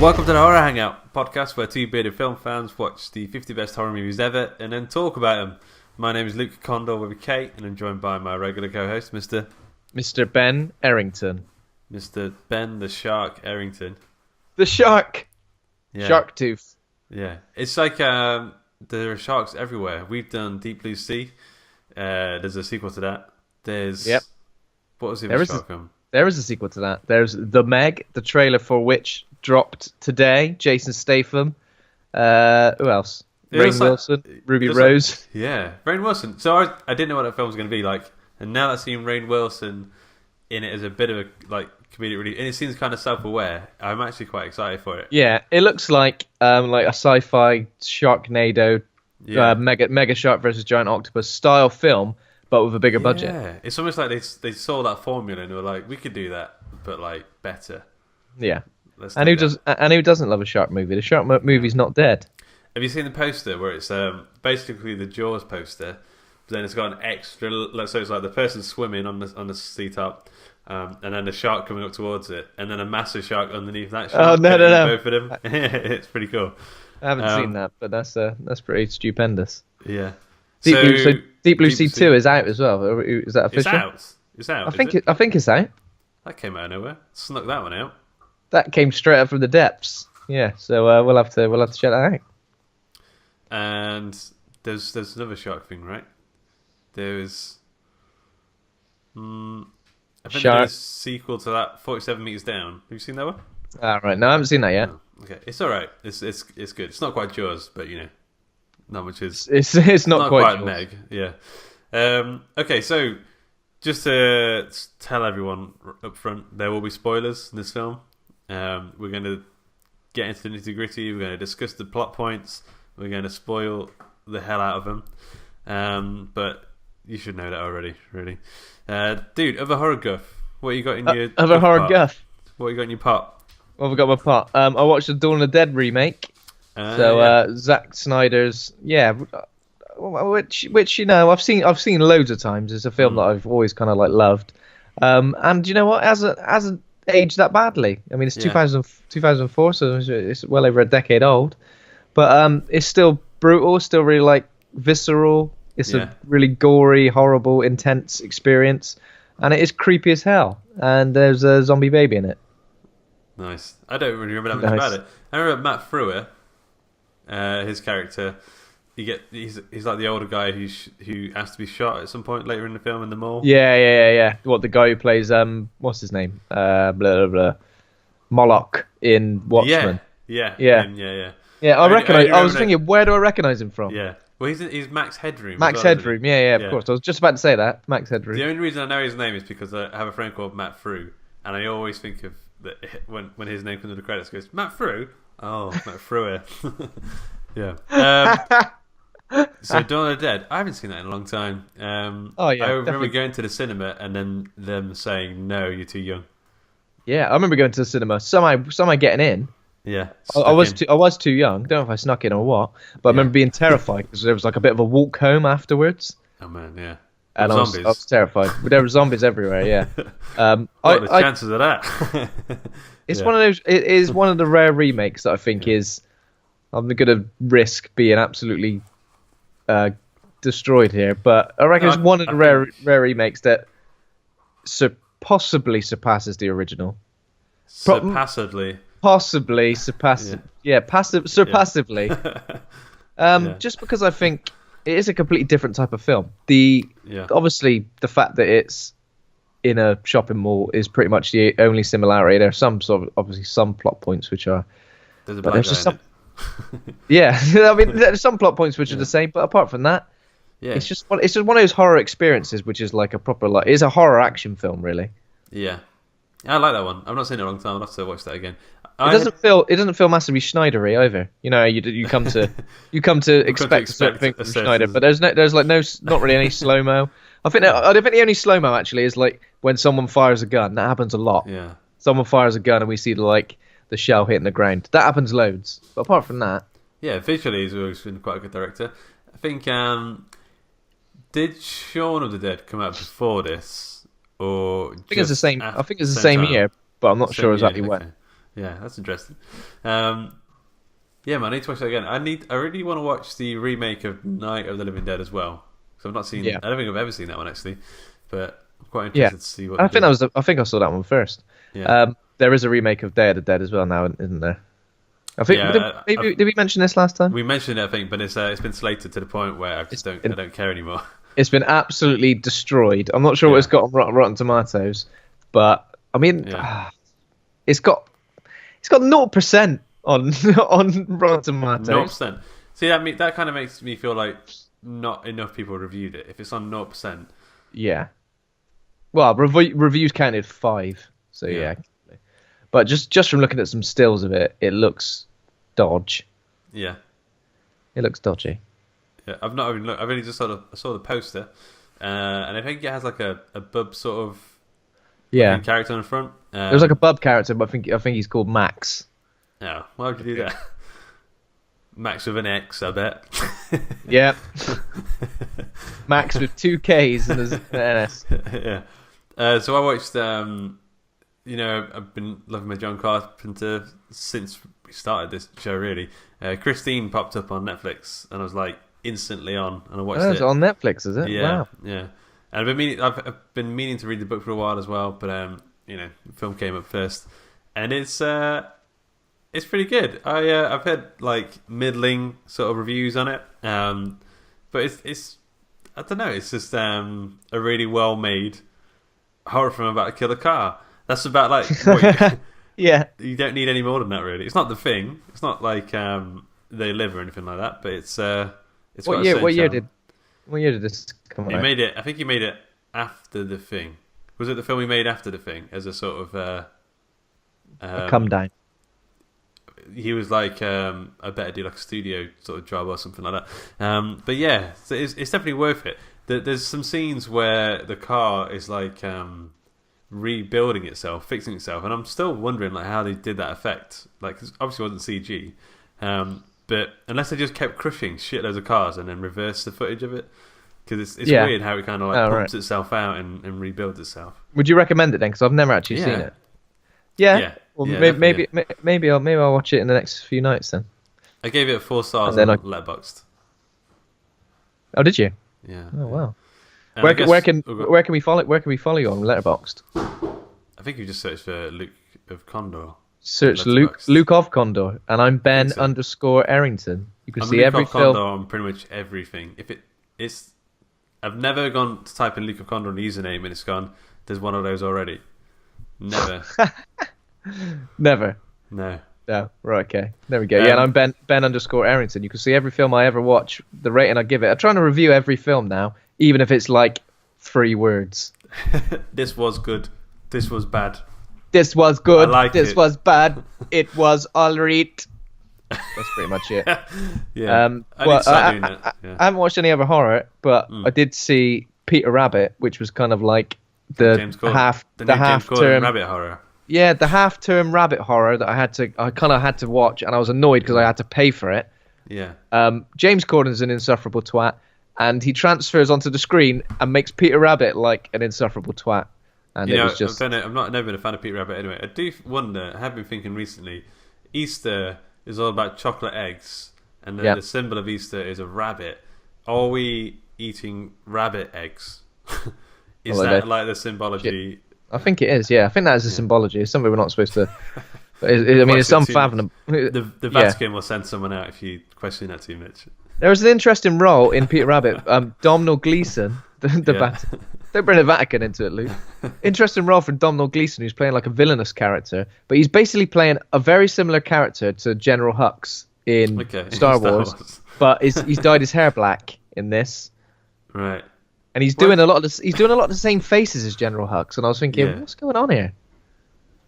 Welcome to the Horror Hangout podcast, where two bearded film fans watch the 50 best horror movies ever and then talk about them. My name is Luke Condor with Kate, and I'm joined by my regular co-host, Mr. Ben Errington. Mr. Ben the Shark Errington. The shark! Yeah. Shark tooth. Yeah. It's like there are sharks everywhere. We've done Deep Blue Sea. There's a sequel to that. There's... Yep. What was the other shark one? There is a sequel to that. There's The Meg, the trailer for which dropped today. Jason Statham. Who else? Rainn Wilson, Ruby Rose. Yeah, Rainn Wilson. So I didn't know what that film was going to be like, and now that I've seen Rainn Wilson in it as a bit of a comedic relief, and it seems kind of self-aware. I'm actually quite excited for it. Yeah, it looks like a sci-fi Sharknado, mega shark versus giant octopus style film, but with a bigger budget. Yeah, it's almost like they saw that formula and they were like, we could do that, but better. Yeah, and who doesn't love a shark movie? The shark movie's not dead. Have you seen the poster where it's basically the Jaws poster, but then it's got an extra, so it's like the person swimming on the sea top, and then the shark coming up towards it, and then a massive shark underneath that shark. Oh no! Both of them. It's pretty cool. I haven't seen that, but that's pretty stupendous. Yeah. Deep Blue Sea 2 is out as well. Is that official? It's out. I think it's out. That came out of nowhere. Snuck that one out. That came straight up from the depths. Yeah, so we'll have to check that out. And there's another shark thing, right? There's I think there's a sequel to that, 47 Meters Down. Have you seen that one? Right, no, I haven't seen that yet. Oh, okay, it's all right. It's good. It's not quite Jaws, but not much is. It's not quite Meg. Yeah. Okay, so just to tell everyone up front, there will be spoilers in this film. We're going to get into the nitty gritty. We're going to discuss the plot points. We're going to spoil the hell out of them. But you should know that already, really. Dude, other horror guff. What you got in your other horror guff? What you got in your pot? What have I got in my pot? I watched the Dawn of the Dead remake. Zack Snyder's, which I've seen loads of times. It's a film that I've always kind of loved. And you know what? Hasn't aged that badly. I mean, it's 2004, so it's well over a decade old. But it's still brutal, still really visceral. It's a really gory, horrible, intense experience, and it is creepy as hell. And there's a zombie baby in it. Nice. I don't really remember that much about it. I remember Matt Frewer, his character. He's like the older guy who has to be shot at some point later in the film in the mall. Yeah. What, the guy who plays what's his name? Blah blah blah. Moloch in Watchmen. Yeah. I recognize. I was thinking, where do I recognize him from? Yeah. Well, he's Max Headroom. Max Headroom, of course. I was just about to say that. Max Headroom. The only reason I know his name is because I have a friend called Matt Frew, and I always think of that when his name comes in the credits, goes Matt Frew. Oh, Matt Frewer. Yeah. So Dawn of the Dead. I haven't seen that in a long time. I remember going to the cinema and then them saying, "No, you're too young." Yeah, I remember going to the cinema. Somehow getting in. Yeah, I was too young. Don't know if I snuck in or what, but I remember being terrified because there was a bit of a walk home afterwards. Oh man, yeah. And I was terrified. But there were zombies everywhere. Yeah. What are the chances of that? It's one of those. It is one of the rare remakes that I think is. I'm going to risk being absolutely destroyed here, but I reckon it's one of the rare remakes that possibly surpasses the original. Possibly surpassively. Just because I think it is a completely different type of film. Obviously the fact that it's in a shopping mall is pretty much the only similarity. There are some plot points which are. There's a black guy in it. Yeah, I mean, there's some plot points which are the same, but apart from that, it's just one of those horror experiences which is like a proper it's a horror action film, really. Yeah, I like that one. I've not seen it in a long time. I'll have to watch that again. It doesn't feel massively Schneidery either. You come to expect a certain thing from Schneider, but there's not really any slow mo. I think the only slow mo actually is when someone fires a gun. That happens a lot. Yeah, someone fires a gun and we see the shell hitting the ground. That happens loads. But apart from that, visually he's always been quite a good director. I think did Shaun of the Dead come out before this, or I think it's the same. I think it's the same year, but I'm not sure exactly when. Yeah, that's interesting. Yeah, man, I need to watch that again. I really want to watch the remake of Night of the Living Dead as well. So I've not seen. Yeah. I don't think I've ever seen that one actually, but I'm quite Yeah. interested to see what. I think I saw that one first. Yeah. There is a remake of Day of the Dead as well now, isn't there? I think did we mention this last time? We mentioned it, I think, but it's been slated to the point where I don't care ananymore. It's been absolutely destroyed. I'm not sure what it's got on Rotten Tomatoes, but I mean, it's got 0% on Rotten Tomatoes. 0%. See, that kind of makes me feel like not enough people reviewed it. If it's on 0%. Yeah. Well, reviews counted 5, so yeah. But just from looking at some stills of it, it looks dodge. Yeah. It looks dodgy. Yeah, I've not even looked. I've only just saw the poster, and I think it has like a bub sort of character on the front. There's like a bub character, but I think he's called Max. Yeah, why would you do that? Max with an X, I bet. Yeah. Max with 2 Ks and an S. Yeah. So I watched. I've been loving my John Carpenter since we started this show. Really, Christine popped up on Netflix, and I was like instantly on, and I watched it. It's on Netflix, is it? Yeah, wow. Yeah. And I've been meaning to read the book for a while as well, but the film came up first, and it's pretty good. I've heard like middling sort of reviews on it, but it's I don't know. It's just a really well made horror film about a killer car. That's about like yeah. You don't need any more than that, really. It's not The Thing. It's not like They Live or anything like that. But it's what year did this come out? I think he made it after The Thing. Was it the film he made after The Thing as a sort of a come down? He was like, I better do like a studio sort of job or something like that. But yeah, so it's definitely worth it. There's some scenes where the car is like rebuilding itself, fixing itself, and I'm still wondering like how they did that effect. Like, 'cause obviously it wasn't CG, but unless they just kept crushing shitloads of cars and then reversed the footage of it, because it's weird how it kind of like pumps itself out and rebuilds itself. Would you recommend it then? Because I've never actually seen it. Yeah. Well, maybe I'll watch it in the next few nights then. I gave it 4 stars on Letterboxd. Oh, did you? Yeah. Oh wow. Where can we follow you on Letterboxd? I think you just search for Luke of Condor. Search Luke of Condor, and I'm Ben _Errington. You can see every film. Condor on pretty much everything. I've never gone to type in Luke of Condor on the username and it's gone, there's one of those already. Never. Never. No. No. Right. Okay. There we go. Yeah, and I'm Ben _Errington. You can see every film I ever watch, the rating I give it. I'm trying to review every film now, even if it's like 3 words. This was good. This was bad. This was good. This was bad. It was all right. That's pretty much it. Yeah. I haven't watched any other horror, but I did see Peter Rabbit, which was kind of like the half term rabbit horror. Yeah, the half-term rabbit horror that I kind of had to watch, and I was annoyed because I had to pay for it. Yeah. James Corden's an insufferable twat, and he transfers onto the screen and makes Peter Rabbit like an insufferable twat. And it was just... I've never been a fan of Peter Rabbit anyway. I do wonder, I have been thinking recently, Easter is all about chocolate eggs, and then the symbol of Easter is a rabbit. Are we eating rabbit eggs? Is that like the symbology? I think it is, yeah. I think that is a symbology. It's something we're not supposed to... it's unfathomable. The Vatican will send someone out if you question that too much. There was an interesting role in Peter Rabbit. Domhnall Gleeson, Vatican. Don't bring the Vatican into it, Luke. Interesting role for Domhnall Gleeson, who's playing like a villainous character, but he's basically playing a very similar character to General Hux in Star Wars. But he's dyed his hair black in this. Right. And he's doing a lot of the same faces as General Hux, and I was thinking, what's going on here?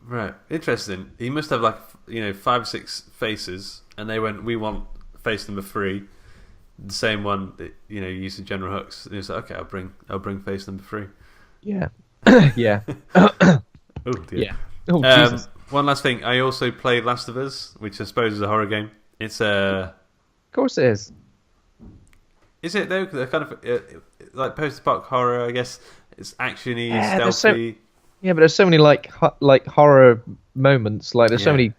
Right, interesting. He must have 5 or 6 faces, and they went, we want face number 3, the same one that you used in General Hux. And he was like, okay, I'll bring face number 3. Yeah, yeah. Oh dear. Yeah. Oh Jesus. One last thing, I also played Last of Us, which I suppose is a horror game. It's Of course it is. Is it though? They're kind of like post-apoc horror, I guess. It's actiony, stealthy. But there's so many like horror moments. Like there's so many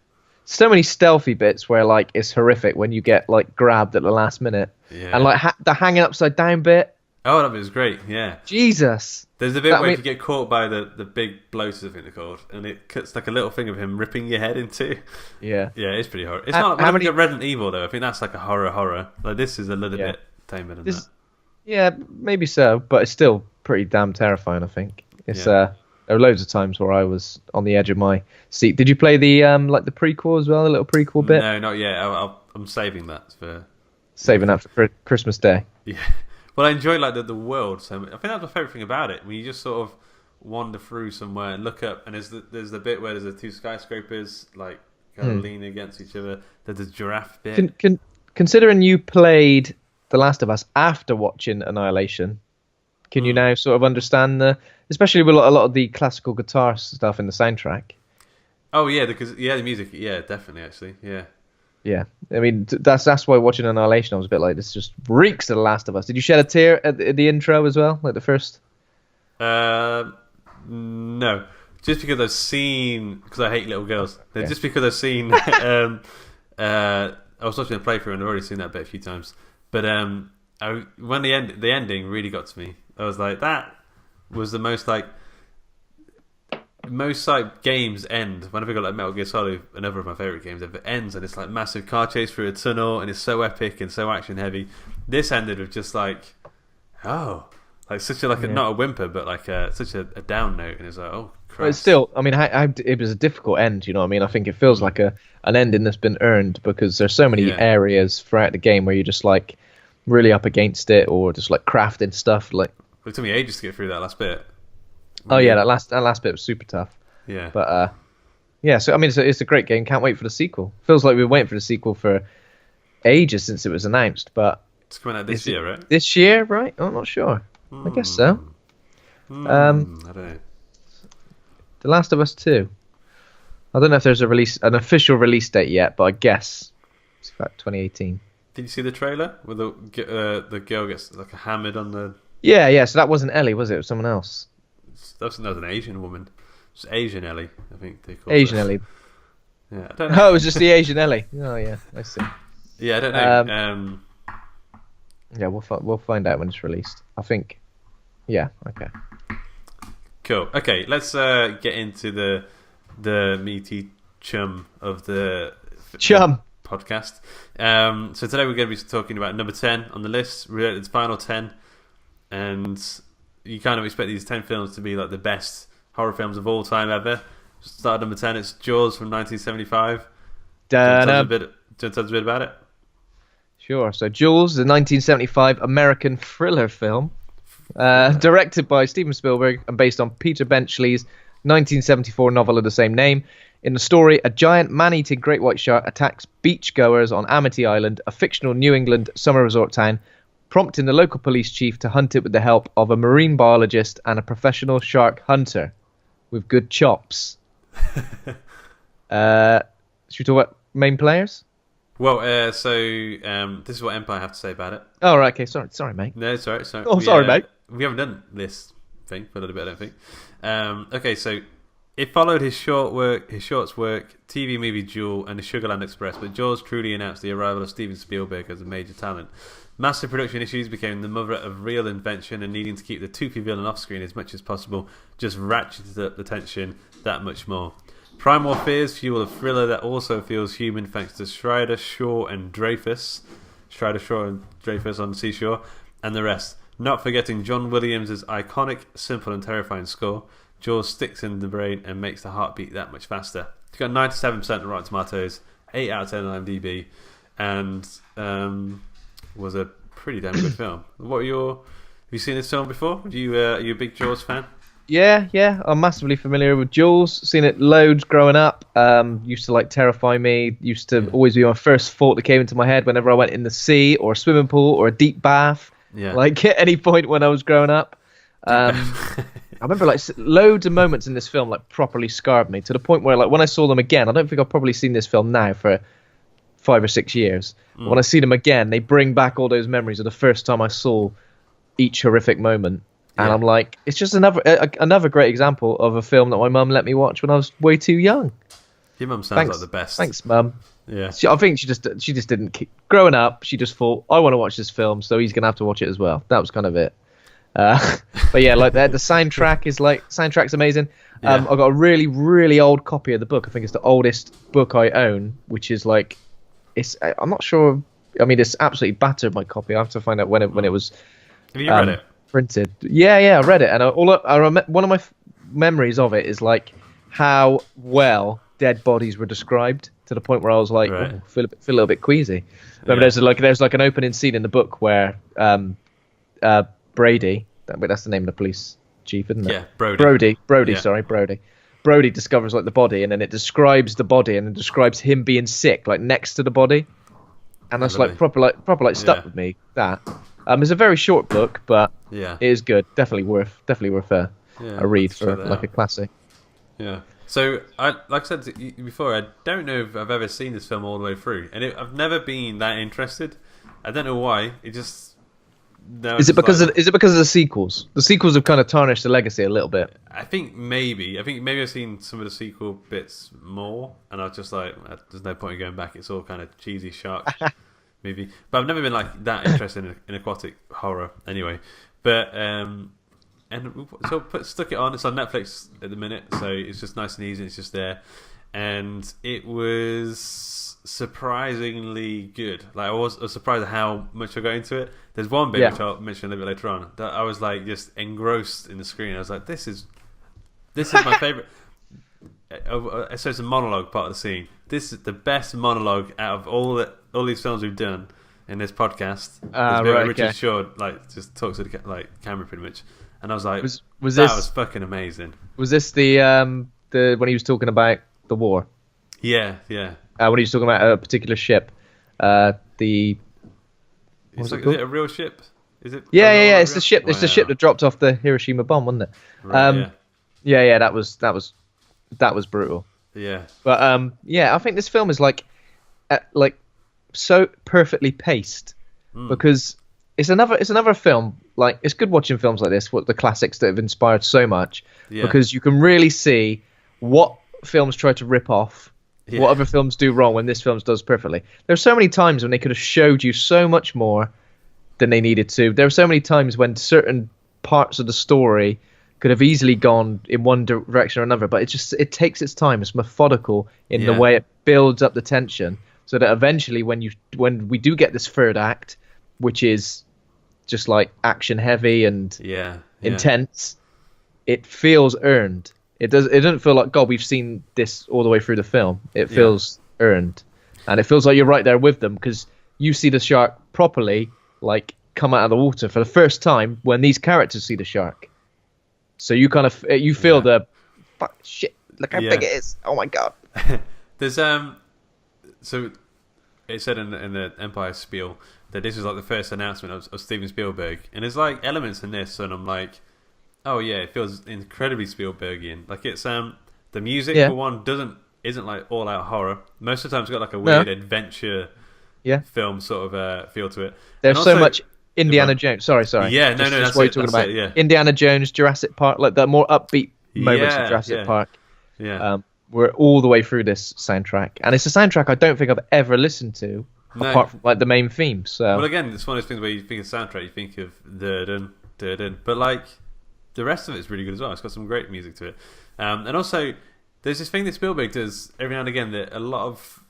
so many stealthy bits where like it's horrific when you get like grabbed at the last minute, and like the hanging upside down bit. Oh, that was great. Yeah. Jesus. There's a bit where you get caught by the big bloaters, I think they're called, and it cuts like a little thing of him ripping your head in two. Yeah. Yeah, it's pretty horror. It's not like Resident Evil though. I think that's like a horror. Like this is a little bit tamer than that. Yeah, maybe so, but it's still pretty damn terrifying. I think it's there were loads of times where I was on the edge of my seat. Did you play the like the prequel as well, the little prequel bit? No, not yet. I'm saving that for Christmas Day. Yeah. Well, I enjoy like the world so much. I think that's my favourite thing about it. When you just sort of wander through somewhere and look up, and there's the bit where there's the two skyscrapers like kind of leaning against each other. There's the giraffe bit. Considering you played The Last of Us after watching Annihilation, can you now sort of understand especially with a lot of the classical guitar stuff in the soundtrack? Oh yeah, because the music, yeah, definitely, actually, yeah. Yeah, I mean that's why watching Annihilation I was a bit like, this just reeks of The Last of Us. Did you shed a tear at the intro as well, like the first? No, just because I've seen, because I hate little girls. Okay. Just because I've seen, I was watching a playthrough and I've already seen that bit a few times. But when the ending really got to me, I was like, that was the most like games end. Whenever I got like Metal Gear Solid, another of my favourite games, if it ends and it's like massive car chase through a tunnel and it's so epic and so action heavy. This ended with just like, like such a not a whimper, but like such a down note, and it's like, oh Christ. But it's still, I mean, it was a difficult end. You know what I mean? I think it feels like an ending that's been earned, because there's so many areas throughout the game where you're just like really up against it, or just like crafting stuff. Like, it took me ages to get through that last bit. Oh yeah, that last bit was super tough. Yeah. But so I mean, it's a great game. Can't wait for the sequel. Feels like we've been waiting for the sequel for ages since it was announced. But it's coming out this year, right? This year, right? I'm not sure. I guess so. I don't know. The Last of Us 2. I don't know if there's an official release date yet, but I guess it's about 2018. Did you see the trailer where the girl gets like hammered on the? Yeah. So that wasn't Ellie, was it? It was someone else. That was an Asian woman. It's Asian Ellie, I think they call Asian it. Ellie. Yeah, I don't know. Oh, it was just the Asian Ellie. Oh yeah, I see. Yeah, I don't know. Yeah, we'll find out when it's released. I think. Yeah. Okay. Cool. Okay, let's get into the meaty chum of the podcast. So today we're going to be talking about number 10 on the list, Related's final 10, and you kind of expect these 10 films to be like the best horror films of all time ever. Start at number 10. It's Jaws from 1975. Do you want to tell us a bit about it? Sure. So Jaws, the 1975 American thriller film, directed by Steven Spielberg and based on Peter Benchley's 1974 novel of the same name. In the story, a giant man-eating great white shark attacks beachgoers on Amity Island, a fictional New England summer resort town, prompting the local police chief to hunt it with the help of a marine biologist and a professional shark hunter with good chops. Should we talk about main players? Well, this is what Empire have to say about it. Oh, right, okay. Sorry, mate. No, sorry. Oh, sorry, mate. We haven't done this thing for a little bit, I don't think. Okay, so it followed his shorts work, TV movie Jewel, and the Sugarland Express, but Jaws truly announced the arrival of Steven Spielberg as a major talent. Massive production issues became the mother of real invention, and needing to keep the toothy villain off screen as much as possible just ratcheted up the tension that much more. Primal fears fuel a thriller that also feels human thanks to Scheider, Shaw and Dreyfuss. Scheider, Shaw and Dreyfuss on the seashore, and the rest. Not forgetting John Williams' iconic, simple and terrifying score. Jaws sticks in the brain and makes the heart beat that much faster. It's got 97% on Rotten Tomatoes, 8 out of 10 on IMDb, and was a pretty damn good film. Have you seen this film before? Are you a big Jaws fan? Yeah, I'm massively familiar with Jaws. Seen it loads growing up. Used to like terrify me. Used to always be my first thought that came into my head whenever I went in the sea or a swimming pool or a deep bath. Yeah. Like at any point when I was growing up. I remember like loads of moments in this film like properly scarred me to the point where like when I saw them again, I don't think I've probably seen this film now for 5 or 6 years. When I see them again, they bring back all those memories of the first time I saw each horrific moment. And I'm like, it's just another great example of a film that my mum let me watch when I was way too young. Your mum sounds like the best. Thanks, Mum. Yeah. I think she just didn't keep growing up. She just thought, I want to watch this film, so he's gonna have to watch it as well. That was kind of it. But yeah, like the soundtrack's amazing. Yeah. I've got a really, really old copy of the book. I think it's the oldest book I own, which is like, I'm not sure. I mean, it's absolutely battered, my copy. I have to find out when it was. Have you read it? Printed. Yeah, I read it, and one of my memories of it is like how well dead bodies were described, to the point where I was like, feel a little bit queasy. Remember, there's like an opening scene in the book where Brady, that's the name of the police chief, isn't it? Yeah, Brody. Brody discovers like the body, and then it describes the body, and it describes him being sick, like next to the body, and that's like proper stuck with me. That it's a very short book, but it is good. Definitely worth a read for like a classic. Yeah. So, like I said to you before, I don't know if I've ever seen this film all the way through, and I've never been that interested. I don't know why. It just is it because of the sequels? The sequels have kind of tarnished the legacy a little bit. I think maybe I've seen some of the sequel bits more, and I was just like, there's no point in going back. It's all kind of cheesy shark movie. But I've never been like that interested in aquatic horror anyway. But and so stuck it on. It's on Netflix at the minute, so it's just nice and easy. It's just there, and it was surprisingly good. Like I was surprised at how much I got into it. There's one bit which I'll mention a little bit later on that I was like just engrossed in the screen. I was like, this is my favorite. So it's a monologue part of the scene. This is the best monologue out of all these films we've done in this podcast. Richard Shaw just talks to the camera pretty much. And I was like, that was fucking amazing. Was this the when he was talking about the war? Yeah. When he was talking about a particular ship, is it a real ship? Is it? Yeah. It's the ship. It's the ship that dropped off the Hiroshima bomb, wasn't it? Right, yeah. That was brutal. Yeah. But I think this film is like so perfectly paced because it's another film. Like, it's good watching films like this, the classics that have inspired so much, because you can really see what films try to rip off, what other films do wrong when this film does perfectly. There's so many times when they could have showed you so much more than they needed to. There are so many times when certain parts of the story could have easily gone in one direction or another, but it takes its time. It's methodical in the way it builds up the tension, so that eventually when we do get this third act, which is just like action heavy and intense, it feels earned. It doesn't feel like, God, we've seen this all the way through the film. It feels earned, and it feels like you're right there with them, because you see the shark properly like come out of the water for the first time when these characters see the shark. So you kind of feel the fuck shit. Look how big it is. Oh my God. There's so it said in the Empire spiel that this was like the first announcement of Steven Spielberg, and there's like elements in this, and I'm like, oh yeah, it feels incredibly Spielbergian. Like it's the music for one isn't like all out horror. Most of the time it's got like a weird adventure film sort of feel to it. There's also, so much Indiana Jones. Sorry. Yeah, that's what you're talking about. Indiana Jones, Jurassic Park, like the more upbeat moments of Jurassic Park. Yeah. We're all the way through this soundtrack, and it's a soundtrack I don't think I've ever listened to. Apart from like the main theme. So well, again, it's one of those things where you think of soundtrack, you think of dun dun dun, but like the rest of it is really good as well. It's got some great music to it, and also there's this thing that Spielberg does every now and again that a lot of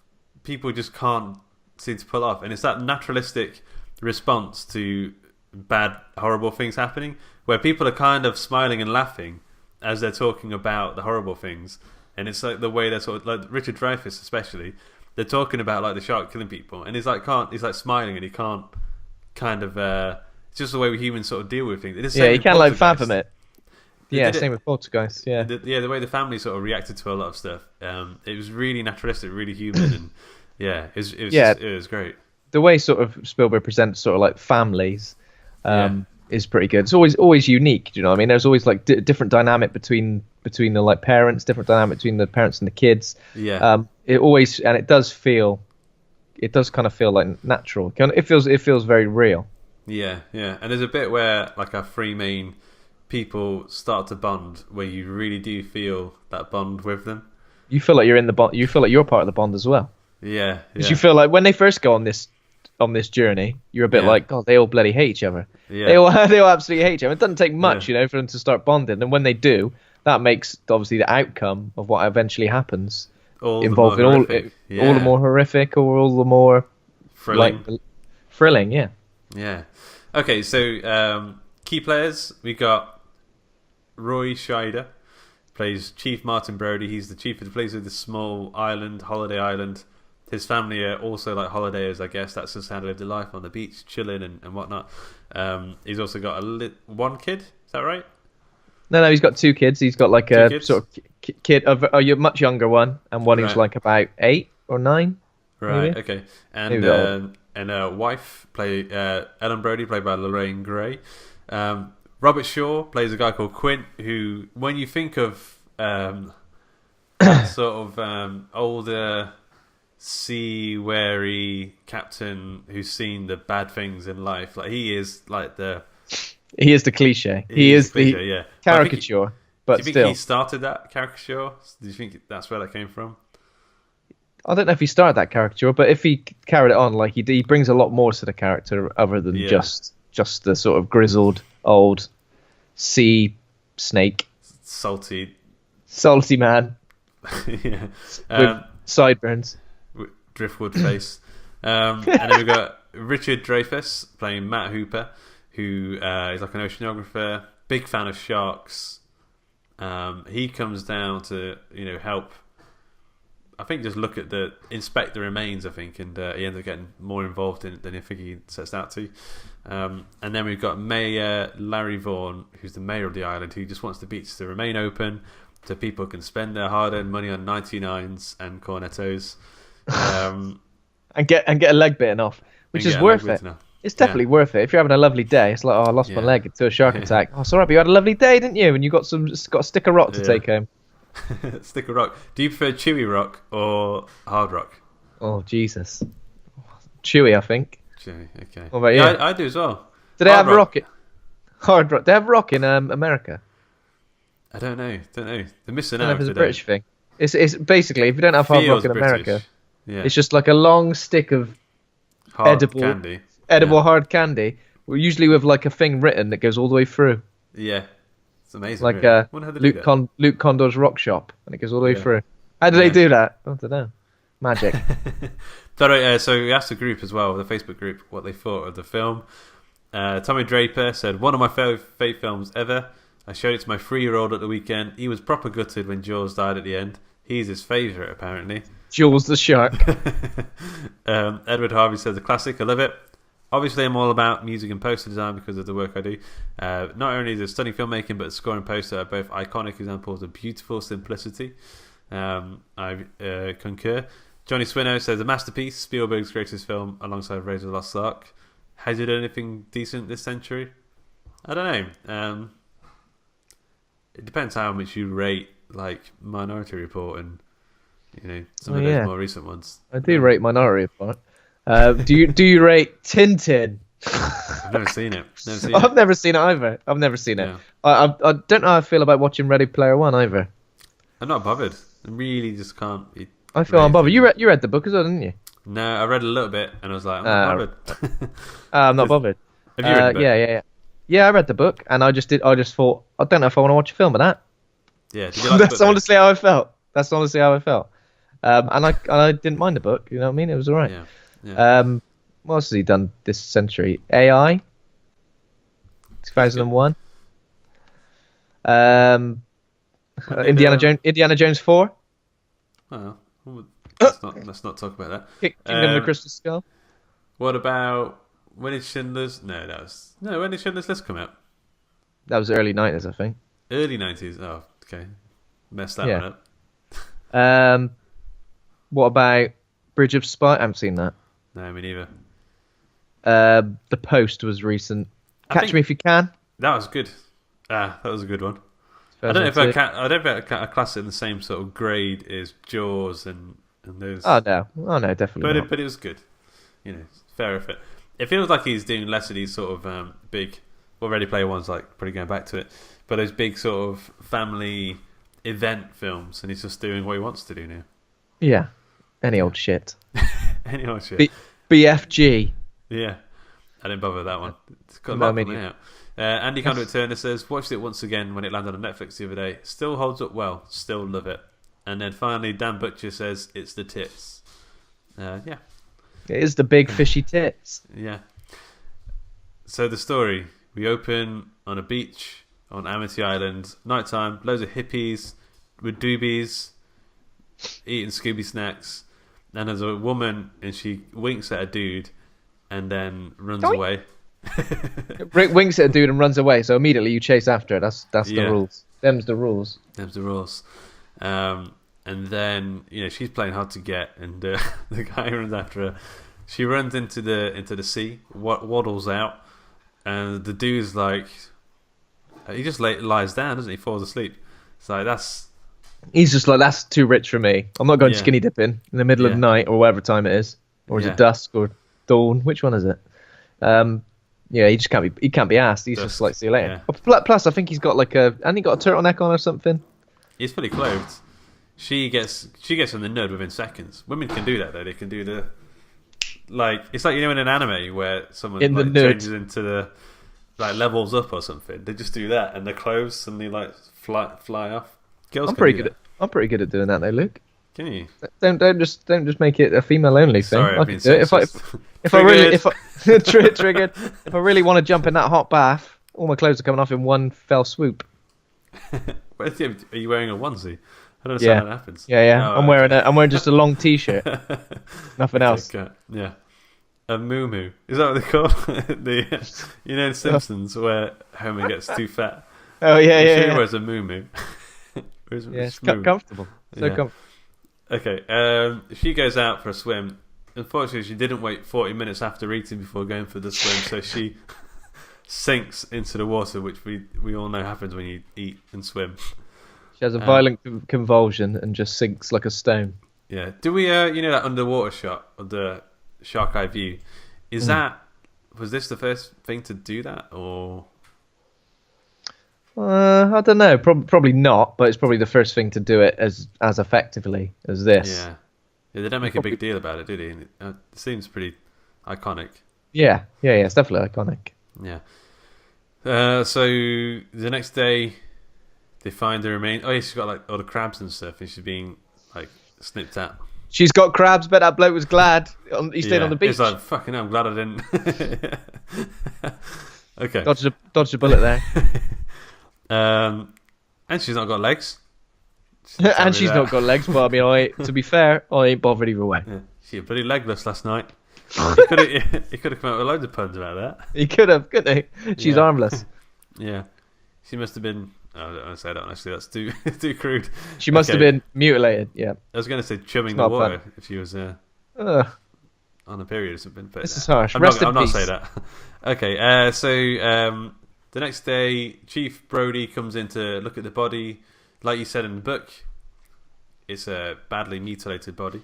people just can't seem to pull off, and it's that naturalistic response to bad, horrible things happening, where people are kind of smiling and laughing as they're talking about the horrible things, and it's like the way they're sort of like Richard Dreyfuss especially. They're talking about like the shark killing people, and he's like smiling, and he can't kind of. It's just the way we humans sort of deal with things. You can't like fathom it. Same with Poltergeist. Yeah, the way the family sort of reacted to a lot of stuff. It was really naturalistic, really human, and it was great. The way sort of Spielberg presents sort of like families is pretty good. It's always unique. Do you know what I mean? There's always like different dynamic between the like parents, different dynamic between the parents and the kids. Yeah. It does kind of feel like natural. It feels very real. Yeah. And there's a bit where like our three main people start to bond, where you really do feel that bond with them. you feel like you're in the bond. You feel like you're part of the bond as well. Yeah. Because you feel like when they first go on this journey, you're a bit like, God, they all bloody hate each other. Yeah. They all absolutely hate each other. It doesn't take much, for them to start bonding, and when they do, that makes obviously the outcome of what eventually happens involving all the more horrific or all the more thrilling. Yeah. Okay, so key players, we got Roy Scheider, plays Chief Martin Brody. He's the chief who plays with this small island, Holiday Island. His family are also like holidayers, I guess. That's just how they live their life on the beach, chilling and whatnot. He's also got one kid. Is that right? No, he's got 2 kids. He's got like a sort of kid, a much younger one, and one who's like about 8 or 9. Right. Maybe? Okay. And a wife, Ellen Brody, played by Lorraine Gary. Robert Shaw plays a guy called Quint, who, when you think of sort of older, sea-wary captain who's seen the bad things in life, like he is like the... He is the cliche. He is the caricature. But do you think still, he started that caricature? Do you think that's where that came from? I don't know if he started that caricature, but if he carried it on, like he brings a lot more to the character other than just the sort of grizzled old sea snake, salty man, with sideburns, driftwood face. And then we've got Richard Dreyfuss playing Matt Hooper, who is like an oceanographer, big fan of sharks. He comes down to help. I think just inspect the remains. I think, and he ends up getting more involved in it than I think he sets out to. And then we've got Mayor Larry Vaughn, who's the mayor of the island, who just wants the beach to remain open, so people can spend their hard-earned money on 99s and cornettos, and get a leg bitten off, which is worth it. It's definitely worth it. If you're having a lovely day, it's like, I lost my leg to a shark attack. Oh, it's all right, but you had a lovely day, didn't you? And you got a stick of rock to take home. Stick of rock. Do you prefer chewy rock or hard rock? Oh, Jesus. Chewy, I think. Chewy, okay. What about you? Yeah, I do as well. Do they have rock? Hard rock. They have rock in America. I don't know. They're missing out. It's a British thing. It's basically, if you don't have hard rock in America, it's just like a long stick of edible hard candy, usually with like a thing written that goes all the way through. Yeah. It's amazing. Like Luke Condor's Rock Shop, and it goes all the way through. How do they do that? I don't know. Magic. So we asked the group as well, the Facebook group, what they thought of the film. Tommy Draper said, one of my favourite films ever. I showed it to my 3-year-old at the weekend. He was proper gutted when Jaws died at the end. He's his favourite, apparently. Jaws the shark. Edward Harvey says, a classic, I love it. Obviously, I'm all about music and poster design because of the work I do. Not only is it stunning filmmaking, but the score and poster are both iconic examples of beautiful simplicity. I concur. Johnny Swinnow says, a masterpiece, Spielberg's greatest film, alongside Raiders of the Lost Ark. Has it done anything decent this century? I don't know. It depends how much you rate, like, Minority Report and some of those more recent ones. I do rate Minority Report. Do you rate Tintin? I've never seen it. I've never seen it either. I've never seen it. I don't know how I feel about watching Ready Player One either. I'm not bothered. I really just can't. I feel unbothered. You read the book as well, didn't you? No, I read a little bit and I was like, I'm not bothered. I'm not bothered. Have you read the book? Yeah, I read the book and I just thought, I don't know if I want to watch a film of that. Yeah, did you like That's honestly how I felt. And I didn't mind the book. You know what I mean? It was alright. Yeah. What else has he done this century? AI, 2001. Indiana Jones 4. Oh, let's not talk about that. Kingdom of the Crystal Skull. What about when did Schindler's? When did Schindler's List come out? That was early 90s, I think. Early 90s. Oh, okay. Messed that one up. What about Bridge of Spies? I haven't seen that. No, me neither. The Post was recent. Catch Me If You Can. That was good. That was a good one. I don't know if I class it in the same sort of grade as Jaws and those. Oh no, definitely not. But it was good. Fair effort. It feels like he's doing less of these sort of big. Well, Ready Player One's like probably going back to it, but those big sort of family event films, and he's just doing what he wants to do now. Yeah, any old shit. Any old shit. BFG. Yeah, I didn't bother with that one. It's got a lot coming out. Andy Conduit Turner says, watched it once again when it landed on Netflix the other day. Still holds up well. Still love it. And then finally, Dan Butcher says, it's the tits. Yeah. It is the big fishy tits. Yeah. So the story, we open on a beach on Amity Island, nighttime, loads of hippies with doobies, eating Scooby snacks. And there's a woman, and she winks at a dude and then runs away. Rick winks at a dude and runs away, so immediately you chase after it. That's the rules. Them's the rules. And then she's playing hard to get, and the guy runs after her. She runs into the sea, waddles out, and the dude's like, he just lies down, doesn't he? Falls asleep. So he's just like, that's too rich for me. I'm not going skinny dipping in the middle of the night or whatever time it is, or is it dusk or dawn? Which one is it? He just can't be. He can't be asked. He's just like, see you later. Yeah. Plus, I think he's got hasn't he got a turtleneck on or something? He's fully clothed. She gets in the nud within seconds. Women can do that though. They can do the it's like in an anime where someone changes into the levels up or something. They just do that, and their clothes suddenly fly off. Girls, I'm pretty good at doing that though, Luke. Can you? Don't just make it a female only thing. Sorry, I can do it. If I really triggered, if I really want to jump in that hot bath, all my clothes are coming off in one fell swoop. Are you wearing a onesie? I don't understand how that happens. Yeah. I'm wearing just a long t-shirt. Nothing else. Yeah. A moo-moo. Is that what they call in Simpsons where Homer gets too fat? Oh yeah. She wears a moo-moo. It's comfortable. Comfortable. Okay. She goes out for a swim. Unfortunately, she didn't wait 40 minutes after eating before going for the swim, so she sinks into the water, which we all know happens when you eat and swim. She has a violent convulsion and just sinks like a stone. Yeah. Do we, that underwater shot of the shark eye view? Was this the first thing to do that, or? I don't know. Probably not, but it's probably the first thing to do it as effectively as this. Yeah. They don't make a big deal about it, do they? It seems pretty iconic. Yeah. It's definitely iconic. Yeah. So the next day, they find the remains. Oh, yeah, she's got all the crabs and stuff, and she's being snipped at. She's got crabs, but that bloke was glad he stayed on the beach. He's like, fucking hell, I'm glad I didn't. Okay. Dodged a bullet there. And she's not got legs. And she's not got legs, but I mean, to be fair, I ain't bothered either way. Yeah. She was bloody legless last night. He could have come out with loads of puns about that. He could have, couldn't he? She's armless. Yeah. She must have been... I don't want to say that honestly, that's too crude. She must have been mutilated, yeah. I was going to say chumming the water if she was on a period or something. But this is harsh. I'm not saying that. Okay, so the next day, Chief Brody comes in to look at the body. Like you said in the book, it's a badly mutilated body.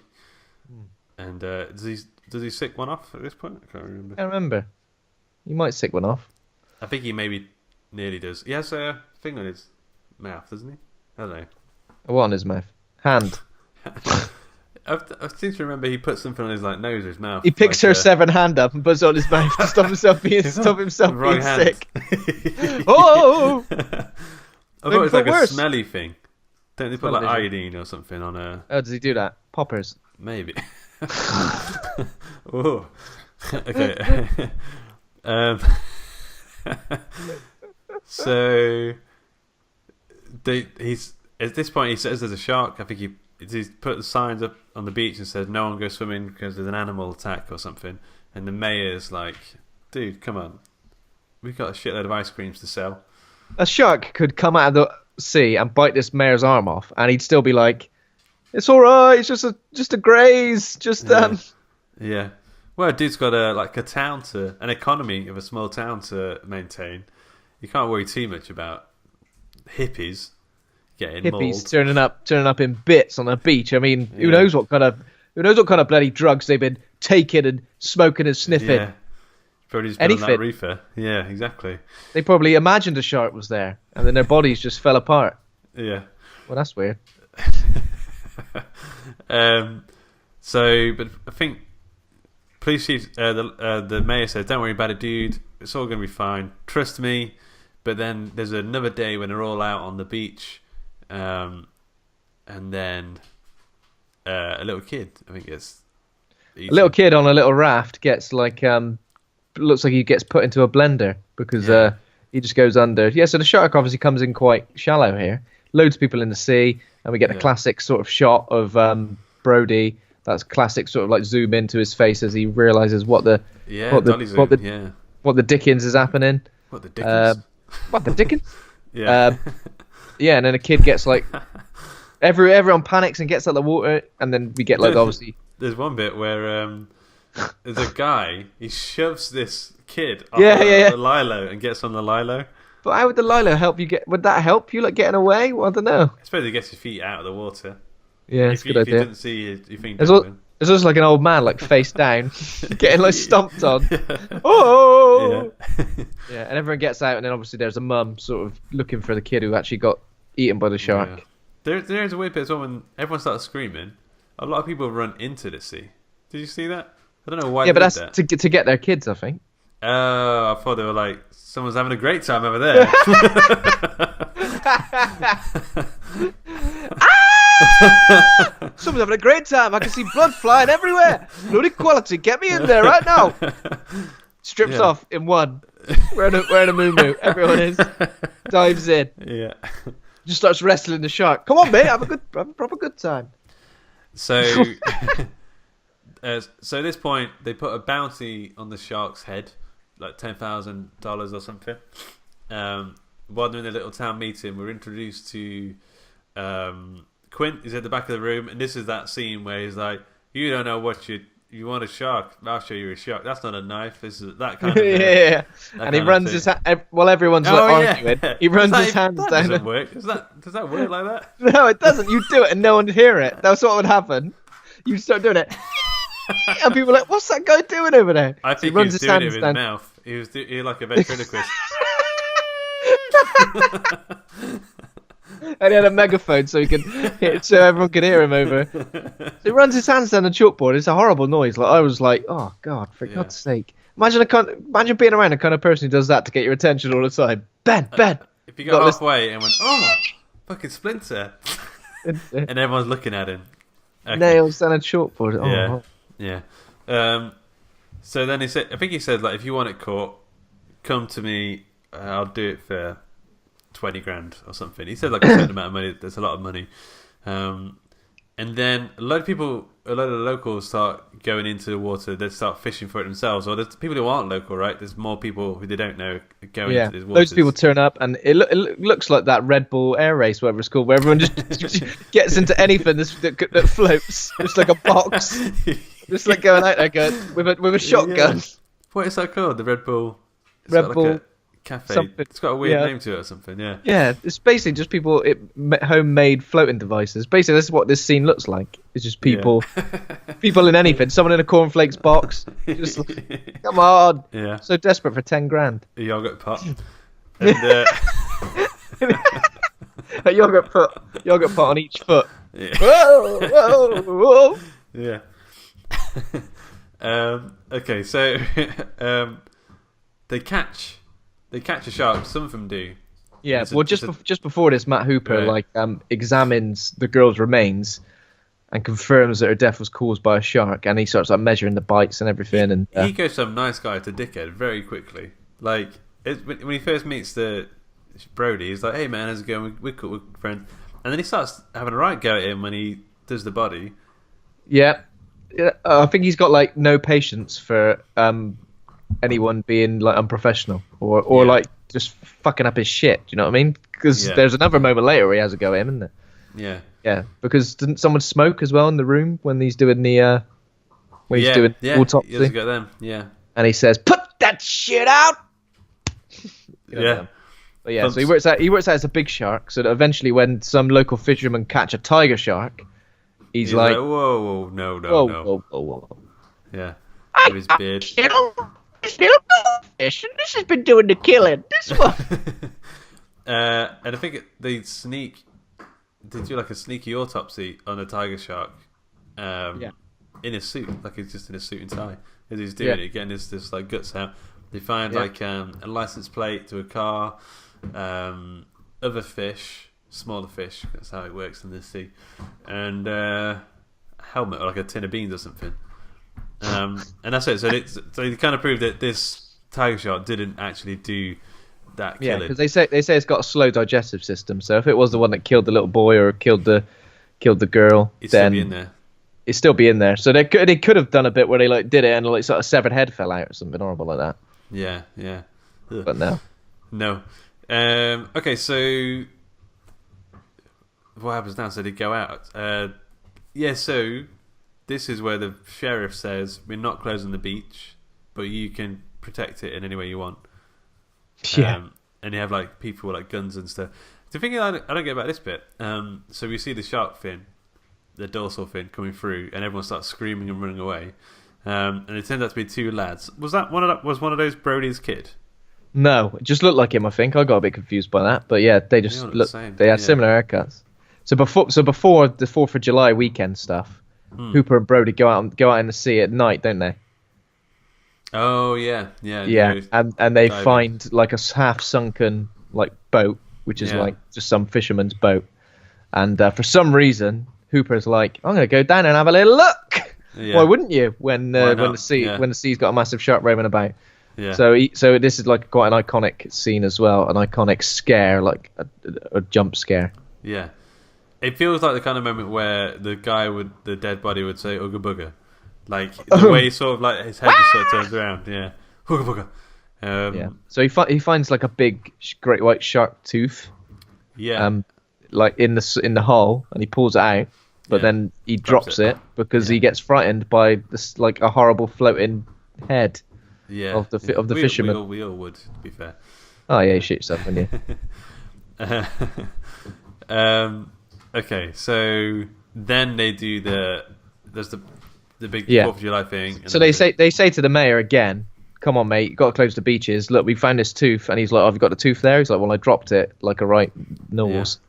And does he sick one off at this point? I can't remember. He might sick one off. I think he maybe nearly does. He has a thing on his mouth, doesn't he? I don't know. What on his mouth? Hand. I seem to remember he put something on his nose or his mouth. He picks her severed hand up and puts it on his mouth to stop himself being sick. Oh! I thought it was like a smelly thing. Don't they put iodine or something on a... Oh, does he do that? Poppers? Maybe. Oh. Okay. So he's at this point he says there's a shark. I think he's put the signs up on the beach and says no one go swimming because there's an animal attack or something. And the mayor's like, dude, come on, we've got a shitload of ice creams to sell. A shark could come out of the sea and bite this mayor's arm off, and he'd still be like, "It's all right. It's just a graze. Yeah. Well, a dude's got an economy of a small town to maintain. You can't worry too much about hippies getting mauled. turning up in bits on a beach. I mean, who knows what kind of bloody drugs they've been taking and smoking and sniffing. Yeah. Probably just been on that reefer. Yeah, exactly. They probably imagined a shark was there, and then their bodies just fell apart. Yeah. Well, that's weird. But I think police chief, the mayor says, "Don't worry about it, dude. It's all going to be fine. Trust me." But then there's another day when they're all out on the beach, and then a little kid, I think it's a little kid on a little raft gets like looks like he gets put into a blender because he just goes under. Yeah, so the shark obviously comes in quite shallow here. Loads of people in the sea, and we get the classic sort of shot of Brody. That's classic sort of like zoom into his face as he realizes what the Dickens is happening. What the Dickens? What the Dickens? Yeah. Yeah, and then a kid gets like everyone panics and gets out of the water, and then we get like obviously. There's one bit where there's a guy, he shoves this kid off the lilo and gets on the lilo. But how would the lilo help you get? Would that help you like getting away? Well, I don't know. I suppose he gets his feet out of the water. Yeah, it's a good idea. If you didn't see your feet it's also like an old man like face down, getting like stomped on. Oh! Yeah, and everyone gets out, and then obviously there's a mum sort of looking for the kid who actually got eaten by the shark. Yeah. There's a weird bit as well when everyone starts screaming. A lot of people run into the sea. Did you see that? I don't know why. Yeah, but that's to get their kids, I think. Oh, I thought they were like, someone's having a great time over there. Someone's having a great time. I can see blood flying everywhere. Blood equality. Get me in there right now. Strips off in one. Wearing a moo-moo. Everyone is. Dives in. Yeah. Just starts wrestling the shark. Come on, mate. Have a proper good time. So, so at this point, they put a bounty on the shark's head, like $10,000 or something. While they're in the little town meeting, we're introduced to Quint. He's at the back of the room, and this is that scene where he's like, "You don't know what you want a shark? I'll show you a shark. That's not a knife. This is that kind of And he runs his while everyone's arguing. He runs his hands down. That doesn't work. Does that work like that? No, it doesn't. You do it, and no one would hear it. That's what would happen. You start doing it, and people are like, "What's that guy doing over there?" I think he runs he was doing it with his mouth. He was like a ventriloquist. And he had a megaphone so so everyone could hear him over. So he runs his hands down the chalkboard. It's a horrible noise. Like I was like, "Oh God, for God's sake!" Imagine being around a kind of person who does that to get your attention all the time. Ben. If you got halfway and went, "Oh, fucking Splinter," and everyone's looking at him. Okay. Nails down a chalkboard. Oh. Yeah. So then he said, like, if you want it caught, come to me. I'll do it for $20,000 or something. He said like a certain amount of money. There's a lot of money. And then a lot of the locals start going into the water. They start fishing for it themselves. Or there's people who aren't local, right? There's more people who they don't know going into these waters. Loads of people turn up, and it looks like that Red Bull air race, whatever it's called, where everyone just gets into anything that floats, just like a box, just like going out there with a shotgun. Yeah. What is that called? The Red Bull. Red Bull. Cafe. Something. It's got a weird name to it or something, yeah. Yeah, it's basically just people, homemade floating devices. Basically, this is what this scene looks like. It's just people, people in anything. Someone in a cornflakes box. Just come on. Yeah. So desperate for $10,000. A yogurt pot. And, a yogurt pot on each foot. Yeah. Whoa. Yeah. Okay, so they catch a shark. Some of them do. Yeah, just before this, Matt Hooper examines the girl's remains and confirms that her death was caused by a shark, and he starts measuring the bites and everything. And he goes from nice guy to dickhead very quickly. Like when he first meets the Brody, he's like, "Hey man, how's it going? We're cool, we're friends." And then he starts having a right go at him when he does the body. Yeah, I think he's got no patience for anyone being unprofessional or just fucking up his shit. Do you know what I mean? Because there's another moment later where he has a go at him, isn't there? Yeah. Because didn't someone smoke as well in the room when he's doing the autopsy? He has a go at them. Yeah. And he says, "Put that shit out." But yeah, so he works out as a big shark. So that eventually, when some local fishermen catch a tiger shark, he's like, "Whoa, no." Yeah. With his beard. This little goldfish, and this has been doing the killing. This one. And I think they sneak they do like a sneaky autopsy on a tiger shark, Yeah. in a suit, like he's just in a suit and tie as he's doing it, getting this like guts out. They find like a license plate to a car, other fish, smaller fish. That's how it works in the sea, and a helmet or like a tin of beans or something. And that's it. So they kind of proved that this tiger shark didn't actually do that killing. Yeah, because they say it's got a slow digestive system. So if it was the one that killed the little boy or killed the girl, It'd then still be in there. It'd still be in there. So they could have done a bit where they like did it and like sort of severed head fell out or something horrible like that. Yeah. Ugh. But no. Okay, so what happens now? So they go out. So this is where the sheriff says, we're not closing the beach, but you can protect it in any way you want. Yeah. And you have like people with like guns and stuff. The thing I don't get about this bit, so we see the shark fin, the dorsal fin coming through, and everyone starts screaming and running away. And it turns out to be two lads. Was one of those Brody's kid? No, it just looked like him. I think I got a bit confused by that, but yeah, they just looked. They had similar haircuts. So before the 4th of July weekend stuff, Hooper and Brody go out in the sea at night, don't they? Oh yeah. And they find like a half sunken like boat, which is like just some fisherman's boat, and for some reason Hooper's like, I'm gonna go down and have a little look. Yeah. Why wouldn't you when the sea's got a massive shark roaming about? Yeah. So this is like quite an iconic scene as well, an iconic scare, like a jump scare. Yeah. It feels like the kind of moment where the guy with the dead body would say "Ooga booga," like the way sort of like his head just sort of turns around. Yeah, "Ooga booga." So he finds like a big great white shark tooth. Yeah. Like in the hull, and he pulls it out, but then he drops it because he gets frightened by this like a horrible floating head. Yeah. Of the fisherman. We all would, to be fair. Oh yeah, you shoot yourself, wouldn't you? Okay, so then they do the big 4th of July thing. So they say to the mayor again, come on mate, you've got to close the beaches. Look, we found this tooth, and he's like, oh, have you got the tooth there? He's like, well, I dropped it like a right nose. Yeah.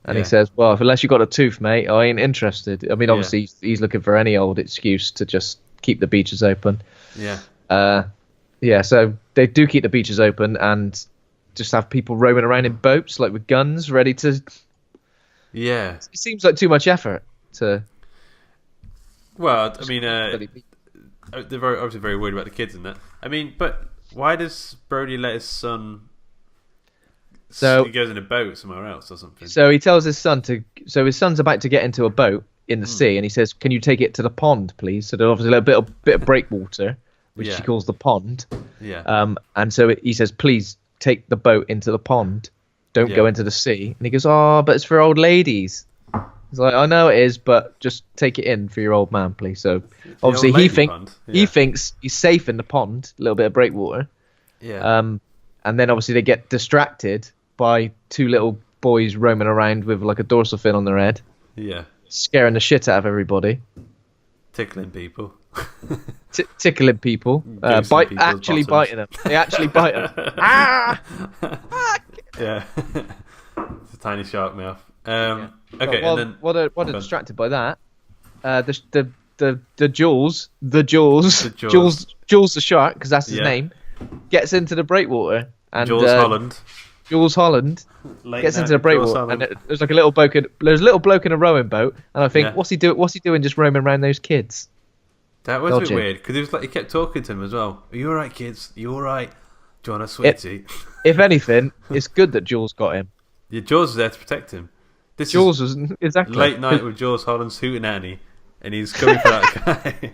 And he says, well, unless you got a tooth, mate, I ain't interested. I mean, obviously he's looking for any old excuse to just keep the beaches open. Yeah. So they do keep the beaches open and just have people roaming around in boats, like with guns, ready to. Yeah. It seems like too much effort to. Well, I mean, they're obviously very worried about the kids and that. I mean, but why does Brody let his son? So he goes in a boat somewhere else or something. So he tells his son to. So his son's about to get into a boat in the sea, and he says, "Can you take it to the pond, please?" So there's obviously a bit of breakwater, which he calls the pond. Yeah. And so he says, "Please take the boat into the pond. Don't go into the sea." And he goes, "Oh, but it's for old ladies." He's like, "I know it is, but just take it in for your old man, please." So obviously he thinks he's safe in the pond, a little bit of breakwater. Yeah. And then obviously they get distracted by two little boys roaming around with like a dorsal fin on their head. Yeah. Scaring the shit out of everybody. Tickling people. Tickling people. Biting them. They actually bite them. Ah! Yeah. It's a tiny shark mouth. Okay, well, and then while they're distracted by that, the Jules the shark, because that's his name, gets into the breakwater, and Jules Holland gets into the breakwater, and there's like a little bloke in a rowing boat, and I think, what's he doing just roaming around those kids? That was a bit weird, because he kept talking to him as well. Are you alright, kids? Are you alright? Do you want a sweetie? If anything, it's good that Jules got him. Yeah, Jules was there to protect him. Jules was exactly late night with Jules Holland's hootenanny, and he's coming for that guy.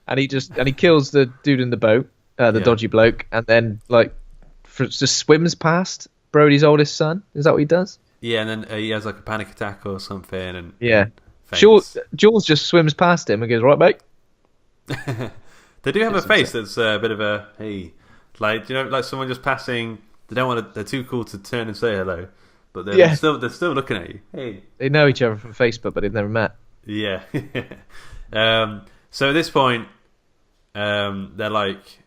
and he kills the dude in the boat, the dodgy bloke, and then just swims past Brody's oldest son. Is that what he does? Yeah, and then he has like a panic attack or something, and Jules just swims past him and goes, "Right, mate." They do have a face that's a bit of a hey, like like someone just passing. They don't want to. They're too cool to turn and say hello, but they're still looking at you. Hey, they know each other from Facebook, but they've never met. Yeah. So at this point, they're like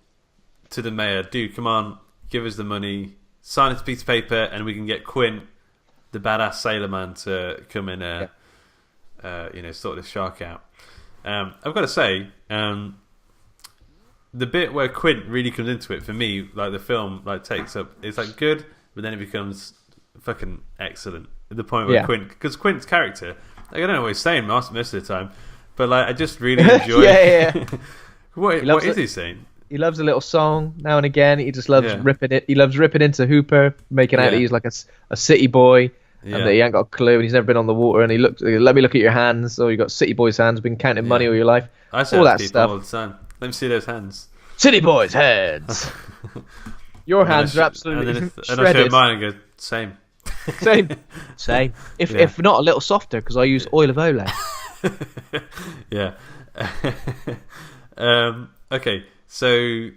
to the mayor, "Dude, come on, give us the money, sign this piece of paper, and we can get Quint, the badass sailor man to come in sort this shark out. I've got to say, the bit where Quint really comes into it, for me, like the film like takes up, it's like good, but then it becomes fucking excellent at the point where Quint, because Quint's character, like, I don't know what he's saying most of the time, but like I just really enjoy what is he saying? He loves a little song now and again. He just loves ripping it. He loves ripping into Hooper, making out that he's like a city boy, and that he ain't got a clue, and he's never been on the water. And he looked, let me look at your hands. Oh, you got city boy's hands. Been counting money all your life. I say all that stuff all the time. Let me see those hands. City boy's hands. Your hands are absolutely shredded. And I show mine and go same. Same. If not a little softer, because I use oil of Olay. Yeah. Okay, so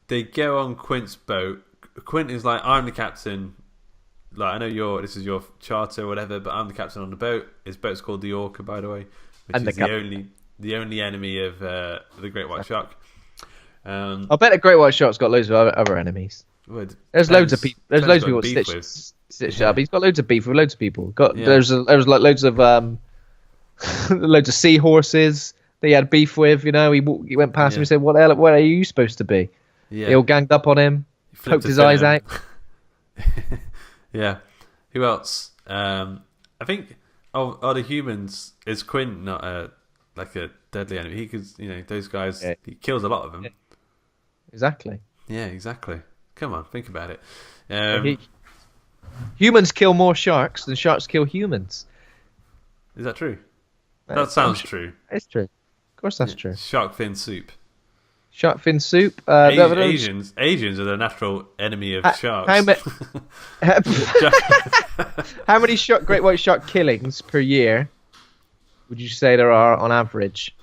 they go on Quint's boat. Quint is like, I'm the captain. Like, I know this is your charter or whatever, but I'm the captain on the boat. His boat's called the Orca, by the way, which is the only enemy of the Great White Shark. I bet a Great White Shark's got loads of other enemies. There's loads of people. There's loads of people stitched up. He's got loads of beef with loads of people. There's like loads of loads of seahorses that he had beef with. You know, he went past him and said, "What are you supposed to be?" Yeah. They all ganged up on him, poked his eyes out. Yeah. Who else? I think of the humans, is Quint not a deadly enemy? He could, those guys. Yeah. He kills a lot of them. Yeah. Exactly. Yeah, exactly. Come on, think about it. Humans kill more sharks than sharks kill humans. Is that true? That sounds true. It's true. Of course, that's true. Shark fin soup. Shark fin soup. Asians are the natural enemy of sharks. How many great white shark killings per year would you say there are on average?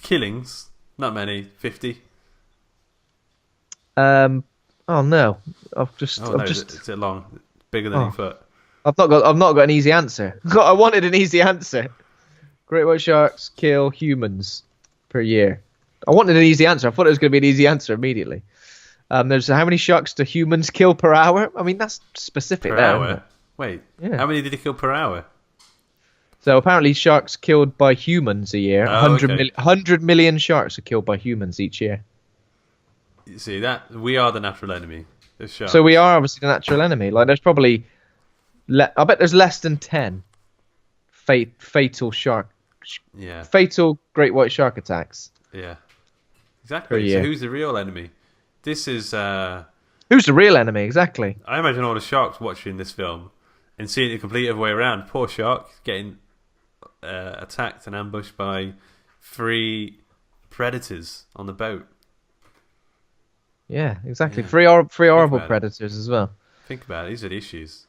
Killings, not many. 50. Oh no! Is it long? Bigger than your foot? I've not got an easy answer. I wanted an easy answer. Great white sharks kill humans per year. I wanted an easy answer. I thought it was going to be an easy answer immediately. There's how many sharks do humans kill per hour? I mean, that's specific. Per hour? Wait, how many did he kill per hour? So apparently sharks killed by humans a year. 100 million sharks are killed by humans each year. You see, that we are the natural enemy of sharks. So we are obviously the natural enemy. Like, there's probably... I bet there's less than 10 fatal shark... Yeah. Fatal great white shark attacks. Yeah. Exactly. So who's the real enemy? This is... Who's the real enemy, exactly? I imagine all the sharks watching this film and seeing it the complete other way around. Poor shark getting attacked and ambushed by 3 predators on the boat. Yeah, exactly. Yeah. 3 horrible predators as well. Think about it. These are the issues.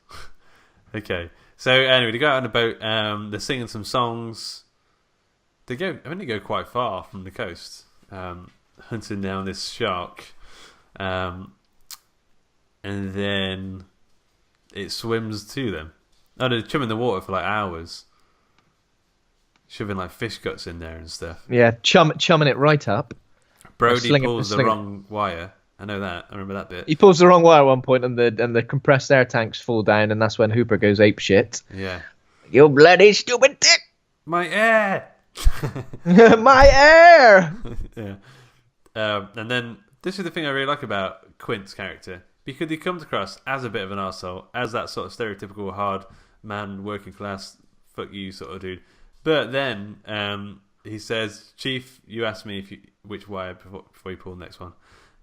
Okay. So anyway, they go out on the boat. They're singing some songs. I think they go quite far from the coast, hunting down this shark. And then it swims to them. Oh, they're chumming the water for like hours, shoving like fish guts in there and stuff. Yeah, chumming it right up. Brody pulls the wrong wire. I know that. I remember that bit. He pulls the wrong wire at one point, and the compressed air tanks fall down, and that's when Hooper goes ape shit. Yeah. You bloody stupid dick! My air! My air! Yeah. And then this is the thing I really like about Quint's character, because he comes across as a bit of an arsehole, as that sort of stereotypical hard man, working class, fuck you sort of dude. But then he says, "Chief, you asked me which wire before you pull the next one."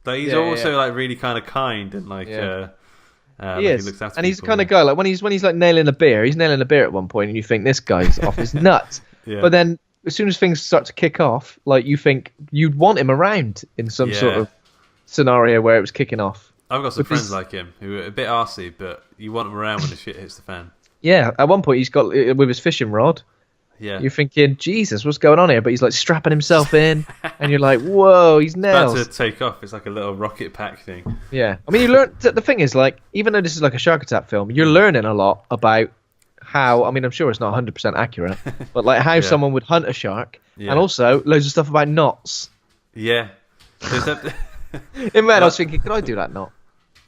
Like, he's also like really kind of kind and like he is. He looks after and he's the kind of guy like when he's like nailing a beer at one point, and you think this guy's off his nuts. Yeah. But then as soon as things start to kick off, like, you think you'd want him around in some sort of scenario where it was kicking off. I've got some friends like him who are a bit arsey, but you want him around when the shit hits the fan. Yeah, at one point he's got with his fishing rod. Yeah. You're thinking, Jesus, what's going on here? But he's like strapping himself in, and you're like, whoa, he's nails. About to take off. It's like a little rocket pack thing. Yeah. I mean, you learn. The thing is, like, even though this is like a shark attack film, you're learning a lot about how. I mean, I'm sure it's not 100% accurate, but like how someone would hunt a shark, and also loads of stuff about knots. Yeah. There's that. In my head, I was thinking, could I do that knot?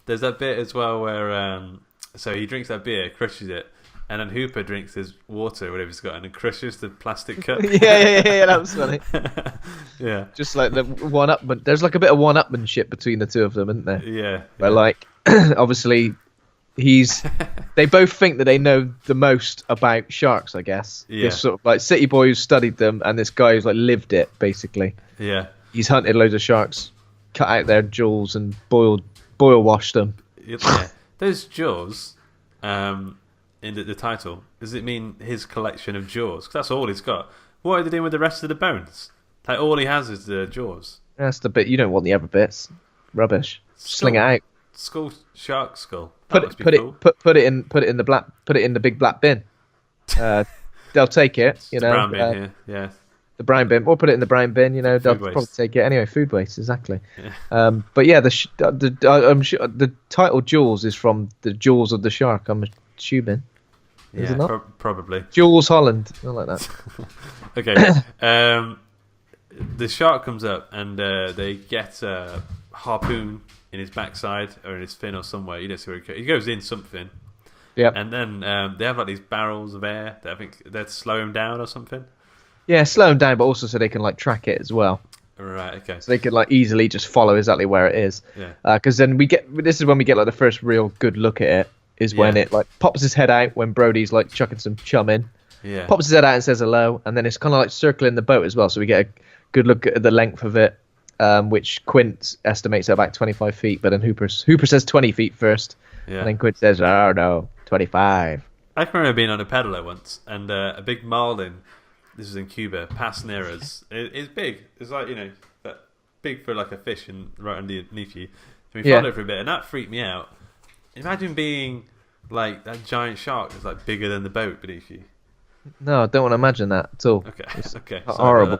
There's that bit as well where So he drinks that beer, crushes it, and then Hooper drinks his water, whatever he's got, and then crushes the plastic cup. yeah, that was funny. Yeah. Just like the one-upman. There's like a bit of one-upmanship between the two of them, isn't there? Yeah. Where like, obviously, they both think that they know the most about sharks, I guess. Yeah. This sort of like city boy who's studied them, and this guy who's like lived it, basically. Yeah. He's hunted loads of sharks, cut out their jewels, and boil washed them. Yeah. Those jaws, in the title, does it mean his collection of jaws? Because that's all he's got. What are they doing with the rest of the bones? Like, all he has is the jaws. That's the bit you don't want. The other bits, rubbish. Sling it out. Shark skull. Put it in the big black bin. They'll take it. You know, brown bin, yeah. The brown bin, or put it in the brown bin. You know, they'll probably take it anyway. Food waste, exactly. Yeah. But yeah, I'm sure the title "Jaws" is from the jaws of the shark. I'm assuming. Is it not? Probably. Jules Holland, not like that. Okay. The shark comes up and they get a harpoon in his backside or in his fin or somewhere. You don't see where he goes in something. Yeah. And then they have like these barrels of air that I think they'd slow him down or something. Yeah, slow him down, but also so they can like track it as well. Right. Okay. So they can like easily just follow exactly where it is. Yeah. Because then this is when we get like the first real good look at it. Is when it like pops his head out when Brody's like chucking some chum in. Yeah. Pops his head out and says hello, and then it's kind of like circling the boat as well. So we get a good look at the length of it, which Quint estimates at about 25 feet, but then Hooper says 20 feet first, and then Quint says, "Oh no, 25." I can remember being on a peddler once, and a big marlin. This was in Cuba. Passed near us. It's big. It's like that big for like a fish and right underneath you. So we followed it for a bit, and that freaked me out. Imagine being like that giant shark that's like bigger than the boat beneath you. No, I don't want to imagine that at all. Okay. Horrible.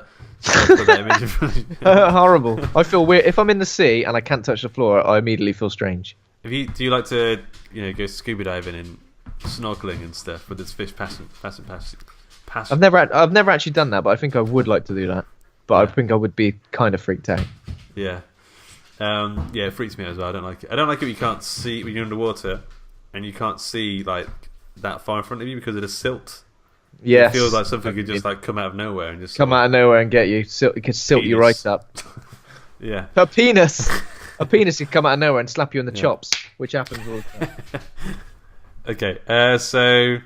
Horrible. I feel weird if I'm in the sea and I can't touch the floor. I immediately feel strange. Do you like to go scuba diving and snorkeling and stuff with this fish passing? I've never actually done that, but I think I would like to do that. But I think I would be kind of freaked out. Yeah. It freaks me out as well. I don't like it. I don't like it when you can't see when you're underwater and you can't see like that far in front of you because of the silt. Yes. It feels like something could just like come out of nowhere and just come out of nowhere and get you. It could silt you right up. Yeah. A penis could come out of nowhere and slap you in the chops, which happens all the time. Okay. So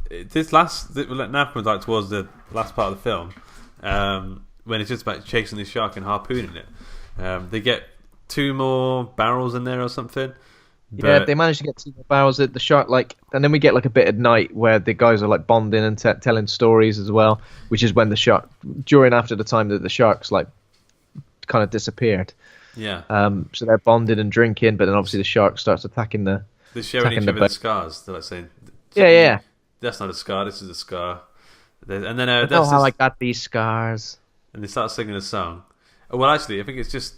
this now comes like towards the last part of the film, when it's just about chasing the shark and harpooning it. They get 2 more barrels in there or something. Yeah, they managed to get 2 more barrels at the shark, and then we get like a bit at night where the guys are like bonding and telling stories as well, which is when the shark, after the time that the sharks like kind of disappeared. Yeah. So they're bonding and drinking, but then obviously the shark starts attacking the. They're showing each other the scars. They're like saying, yeah. That's not a scar. This is a scar. And then how I got these scars. And they start singing a song. Well, actually, I think it's just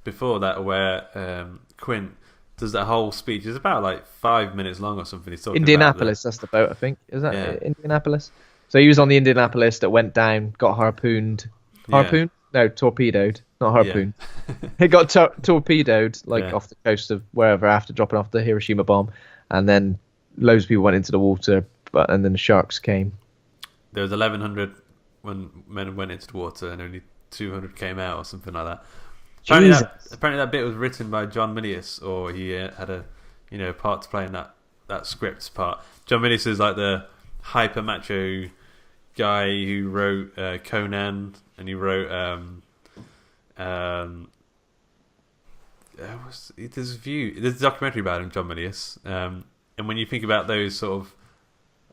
before that where Quint does that whole speech. It's about like 5 minutes long or something. He's talking Indianapolis, that's the boat, I think. Is that Indianapolis? So he was on the Indianapolis that went down, got harpooned. Harpooned? Yeah. No, torpedoed. Not harpooned. Yeah. He got torpedoed off the coast of wherever after dropping off the Hiroshima bomb. And then loads of people went into the water, and then the sharks came. There was 1,100 when men went into the water and only 200 came out or something like that. Apparently that bit was written by John Milius, or he had a part to play in that script part. John Milius is like the hyper macho guy who wrote Conan, and he wrote there's a documentary about him, John Milius, and when you think about those sort of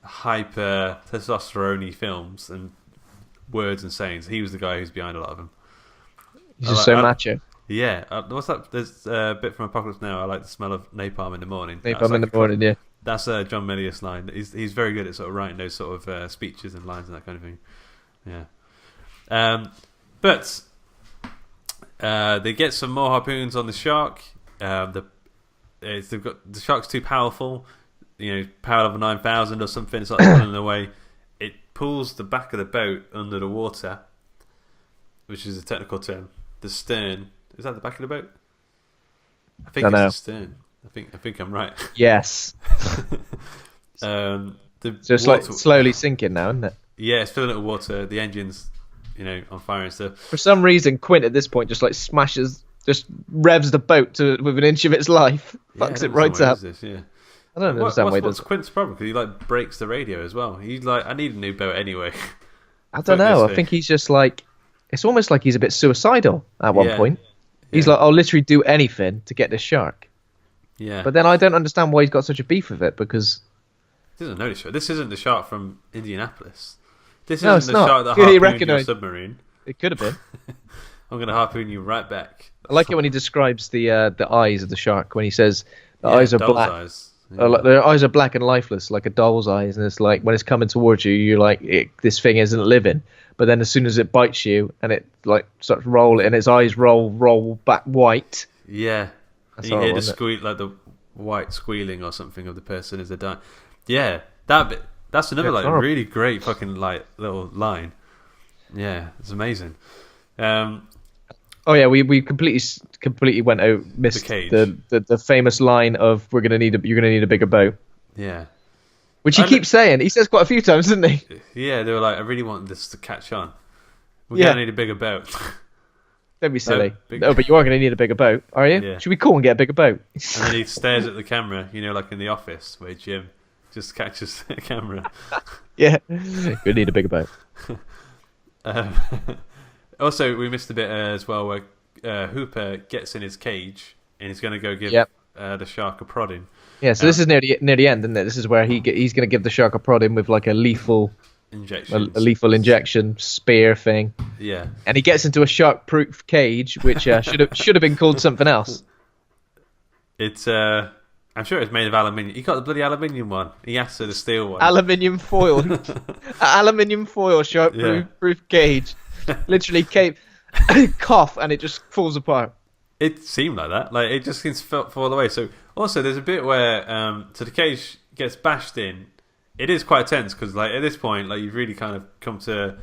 hyper testosterone films and words and sayings, he was the guy who's behind a lot of them. He's just so macho. Yeah. What's that? There's a bit from Apocalypse Now. I like the smell of napalm in the morning. Napalm in the morning, yeah. That's a John Milius line. He's very good at sort of writing those sort of speeches and lines and that kind of thing. Yeah. But they get some more harpoons on the shark. The shark's too powerful. Power level 9,000 or something. It's like pulling away. It pulls the back of the boat under the water, which is a technical term. The stern. Is that the back of the boat? I think it's the stern. I think I'm right. Yes. The So it's like slowly sinking now, isn't it? Yeah, it's filling it with water. The engine's, on fire and stuff. For some reason, Quint at this point just revs the boat to within an inch of its life, fucks it right up. I don't understand why he does. What's Quint's problem? Because he like breaks the radio as well. He's like, I need a new boat anyway. I don't know. I think he's just like, it's almost like he's a bit suicidal at one point. He's like, I'll literally do anything to get this shark. Yeah. But then I don't understand why he's got such a beef with it, because this isn't the shark from Indianapolis. This No, isn't it's the not. shark that He harpooned your recognised- submarine. it could have been. I'm going to harpoon you right back. I like it when he describes the eyes of the shark, when he says the eyes are doll's black. Eyes. Yeah. Their eyes are black and lifeless, like a doll's eyes, and it's like when it's coming towards you, you're like, this thing isn't living. But then as soon as it bites you and it like starts rolling, and its eyes roll back white. Yeah, That's you hear horrible, the isn't it? squeak, like the white squealing or something of the person as they die. Yeah, that bit. That's another like horrible. really great fucking like little line. Yeah, it's amazing. Oh yeah, we completely missed cage. the famous line of you're gonna need a bigger boat, Yeah, which he keeps saying. He says quite a few times, doesn't he? yeah. They were like, I really want this to catch on. We're Yeah. gonna need a bigger boat. Don't be silly. big- No, but you are gonna need a bigger boat, are you? Yeah. Should we call and get a bigger boat? And then he stares at the camera, like in The Office, where Jim just catches the camera. Yeah, we need a bigger boat. Also, we missed a bit as well where Hooper gets in his cage and he's going to go give the shark a prodding. Yeah, so this is near the end, isn't it? This is where he's going to give the shark a prod in with like a lethal injection spear thing. Yeah, and he gets into a shark-proof cage, which should have been called something else. It's I'm sure it's made of aluminium. He got the bloody aluminium one. He asked for the steel one. Aluminium foil, shark-proof cage. Literally, cough, and it just falls apart. It seemed like that. Like it just seems to fall away. So also, there's a bit where so the cage gets bashed in. It is quite tense because, like, at this point, like you've really kind of come to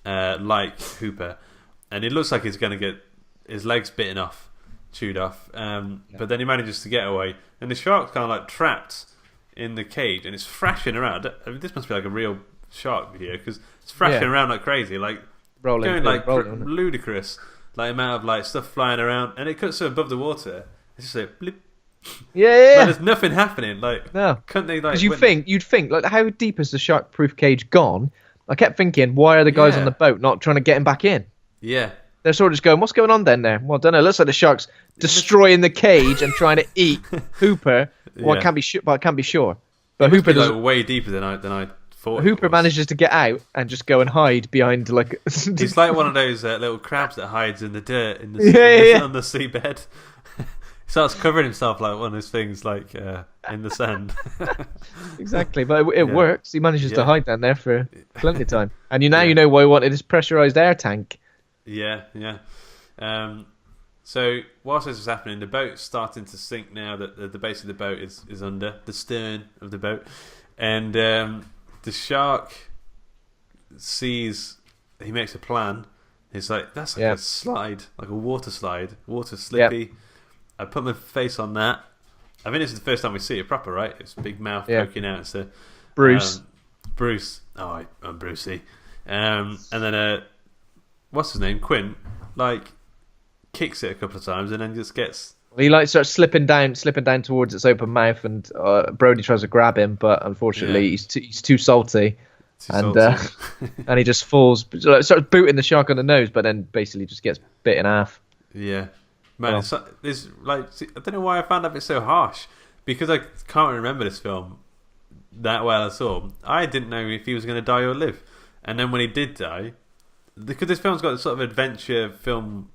like Hooper, and it looks like he's going to get his legs bitten off, chewed off. But then he manages to get away, and the shark's kind of like trapped in the cage, and it's thrashing around. I mean, this must be like a real shark video because it's thrashing around like crazy, like going like ludicrous, like amount of like stuff flying around, and it cuts to above the water. It's just like blip. Yeah. Like, there's nothing happening. Like, no, couldn't they? Like, because you'd think like, how deep has the shark-proof cage gone? I kept thinking, why are the guys on the boat not trying to get him back in? Yeah, they're sort of just going, what's going on then there? Well, I don't know. It looks like the shark's destroying the cage and trying to eat Hooper. Well, I can't be sure. But Hooper does like way deeper than I thought. Hooper manages to get out and just go and hide behind like. He's like one of those little crabs that hides in the dirt on the seabed. He starts covering himself like one of those things, like in the sand. Exactly, but it works. He manages to hide down there for plenty of time. And you know why he wanted his pressurized air tank. Yeah. So whilst this is happening, the boat's starting to sink now. That the base of the boat is under the stern of the boat, and the shark sees. He makes a plan. He's like, that's like a slide, like a water slide, water slippy. Yep. I put my face on that. I think this is the first time we see it proper, right? It's big mouth poking out. So Bruce. Oh, I'm Brucey. And then what's his name? Quint. Like kicks it a couple of times and then just gets. He like starts slipping down towards its open mouth, and Brody tries to grab him, but unfortunately he's too salty. And he just falls, starts booting the shark on the nose, but then basically just gets bit in half. Yeah. Man, there's like, I don't know why I found that bit so harsh, because I can't remember this film that well at all. I didn't know if he was going to die or live, and then when he did die, because this film's got a sort of adventure film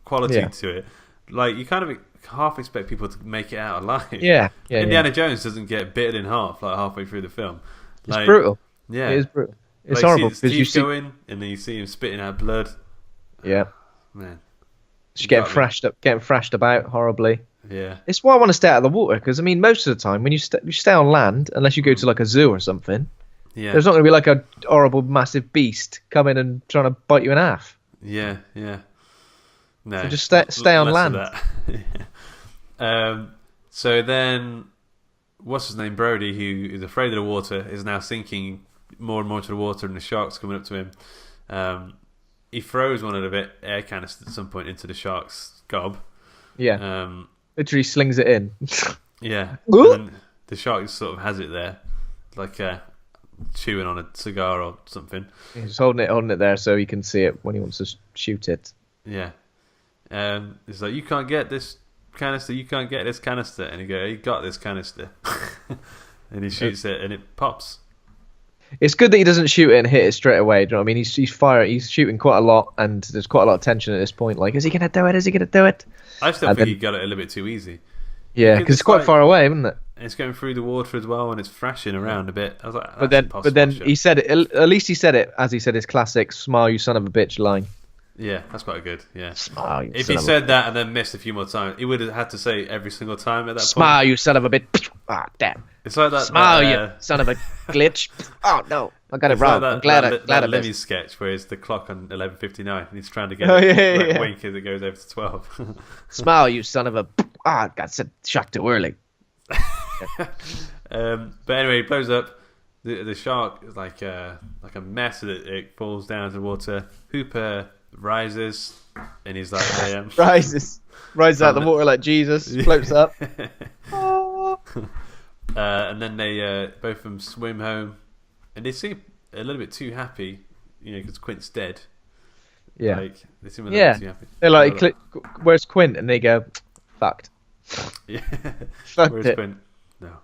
quality to it, like you kind of half expect people to make it out alive. Indiana Jones doesn't get bitten in half like halfway through the film. Like, it's brutal. Yeah, it is brutal. It's like, horrible because you go in and then you see him spitting out blood. Yeah, man. Just getting thrashed about horribly. Yeah. It's why I want to stay out of the water, because I mean, most of the time when you stay on land, unless you go to like a zoo or something, there's not going to be like a horrible massive beast coming and trying to bite you in half. Yeah. No. So just stay on land. So then, what's his name? Brody, who is afraid of the water, is now sinking more and more to the water, and the shark's coming up to him. He throws one of the air canisters at some point into the shark's gob. Yeah. Literally slings it in. Yeah. And then the shark just sort of has it there, like chewing on a cigar or something. He's holding it there so he can see it when he wants to shoot it. Yeah. It's like, you can't get this canister, you can't get this canister. And he goes, he got this canister. And he shoots it and it pops. It's good that he doesn't shoot it and hit it straight away. Do you know what I mean? He's shooting quite a lot, and there's quite a lot of tension at this point. Like, is he going to do it? Is he going to do it? I still think he got it a little bit too easy. Yeah, because it's quite far away, isn't it? And it's going through the water as well, and it's thrashing around a bit. I was like, but then he said it. At least he said it, as he said his classic "smile, you son of a bitch" line. Yeah, that's quite good. Yeah. Smile, if he said that and then missed a few more times, he would have had to say it every single time at that Smile, point. you son of a bitch. Ah, damn. It's like that. Smile, you son of a glitch. Oh no, I got it wrong. Like I'm glad I Lemmy missed. sketch where it's the clock on 11:59 and he's trying to get wink as it goes over to 12. Smile, you son of a. Ah, got shot too early. But anyway, it blows up. The shark is like a mess. It falls down to the water. Hooper rises, and he's like, I am. rises out of the water like Jesus. Floats up. And then they both of them swim home, and they seem a little bit too happy, because Quint's dead. Yeah, like, they seem a little bit too happy. They're like, "Where's Quint?" And they go, "Fucked." Yeah, Where's Quint? No.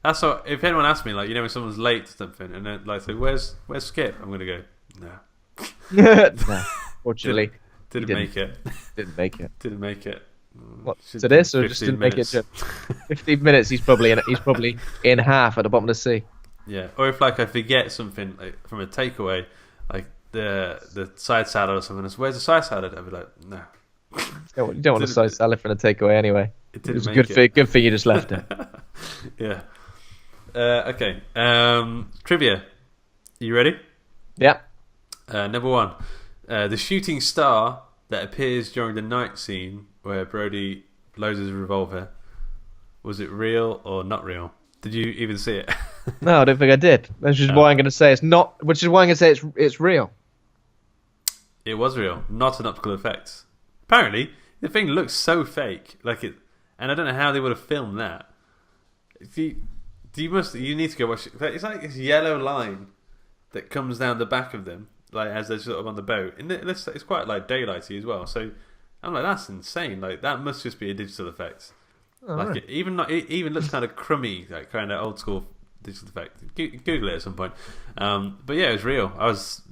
That's what. If anyone asks me, like, when someone's late to something, and then like say, "Where's Skip?" I'm gonna go, "No." No, fortunately, didn't make it. Didn't make it. Didn't make it. What, to this, or just didn't make it? 15 minutes. He's probably in half at the bottom of the sea. Yeah, or if like I forget something like, from a takeaway, like the side salad or something. Where's the side salad? I'd be like, no. You don't want a side salad from a takeaway anyway. It was good for you just left it. Yeah. Okay. Trivia. You ready? Yeah. Number one, the shooting star that appears during the night scene where Brody blows his revolver, was it real or not real? Did you even see it? No, I don't think I did. Which is why I'm going to say it's not. Which is why I'm going to say it's real. It was real, not an optical effect. Apparently, the thing looks so fake, like it, and I don't know how they would have filmed that. You need to go watch it. It's like this yellow line that comes down the back of them, like as they're sort of on the boat, and it's quite like daylighty as well. So I'm like, that's insane. Like that must just be a digital effect. Oh, like right. it even looks kind of crummy, like kind of old school digital effect. Google it at some point. But yeah, it was real. I was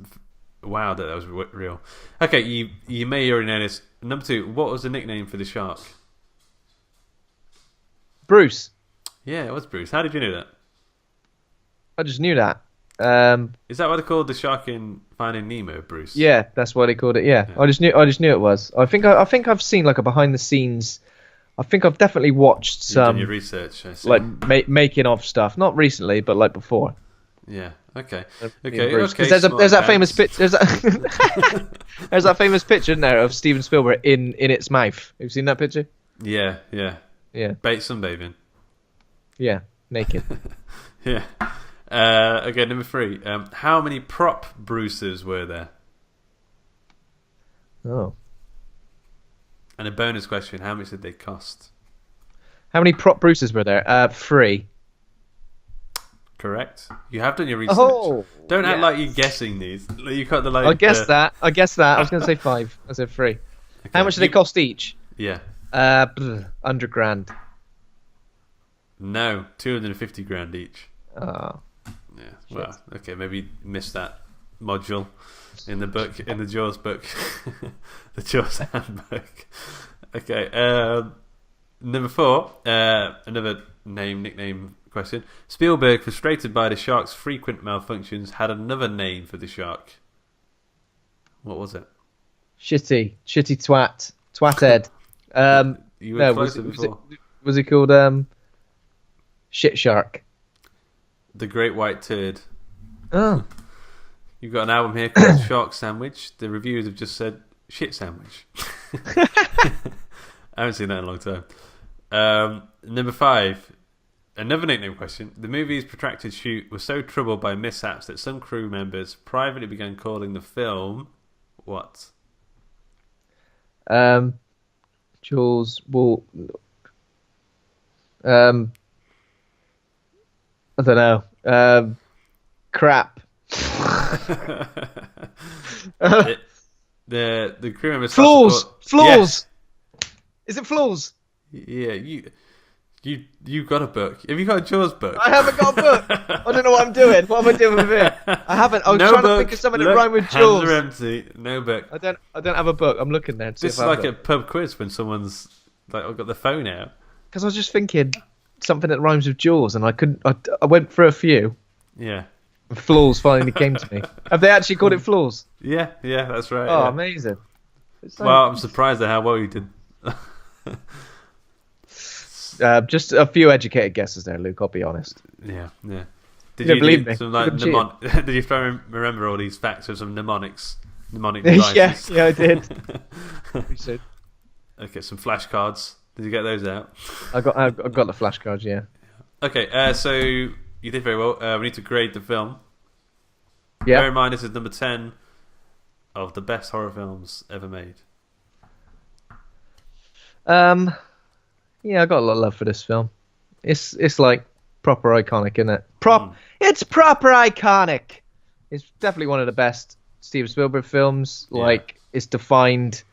wowed that was real. Okay, you may already know this. Number two, what was the nickname for the shark? Bruce. Yeah, it was Bruce. How did you know that? I just knew that. Is that what they called the shark in Finding Nemo, Bruce? Yeah, that's why they called it. Yeah. I just knew it was. I think I've seen like a behind the scenes. I think I've definitely watched some. You've done your research, I see. Like making of stuff. Not recently, but like before. Yeah. Okay. Because there's that famous picture. There's that famous picture in there of Steven Spielberg in its mouth. Have you seen that picture? Yeah. Yeah. Sunbathing. Yeah. Naked. Yeah. Okay, number three. How many prop Bruces were there? Oh. And a bonus question: how much did they cost? How many prop Bruces were there? 3. Correct. You have done your research. Oh, don't act like you're guessing these. You got the I guessed that. I was going to say 5. I said 3. Okay. How much did they cost each? Yeah. 100 grand. No, 250 grand each. Oh. Yeah. Well, okay, maybe missed that module in the book, in the Jaws book, the Jaws handbook. Okay. Number 4. Another nickname question. Spielberg, frustrated by the shark's frequent malfunctions, had another name for the shark. What was it? Shitty twat head. You were closer before. Was it called Shit Shark? The Great White Turd. Oh. You've got an album here called Shark Sandwich. The reviews have just said Shit Sandwich. I haven't seen that in a long time. Number 5. Another nickname question. The movie's protracted shoot was so troubled by mishaps that some crew members privately began calling the film what? Jules. Well, I don't know. Crap. The crew members. Flaws. Yes. Is it flaws? Yeah, you got a book. Have you got a Jaws book? I haven't got a book. I don't know what I'm doing. What am I doing with it? I haven't. I was trying to think of something that rhymed with Jaws. Hands are empty. No book. I don't have a book. I'm looking there. This is like a pub quiz when someone's like, I've got the phone out. Because I was just thinking something that rhymes with Jaws, and I couldn't. I went through a few. Yeah. And flaws finally came to me. Have they actually called it flaws? Yeah, that's right. Oh, yeah. Amazing. Well, I'm surprised at how well you did. Just a few educated guesses there, Luke. I'll be honest. Yeah. Did you believe me? Some, like, did you remember all these facts of some mnemonic devices? yeah, I did. Okay, some flashcards. Did you get those out? I got the flashcards. Yeah. Okay, so you did very well. We need to grade the film. Yeah. Bear in mind, this is number 10 of the best horror films ever made. Yeah, I got a lot of love for this film. It's like proper iconic, isn't it? It's proper iconic. It's definitely one of the best Steven Spielberg films. Yeah. Like it's defined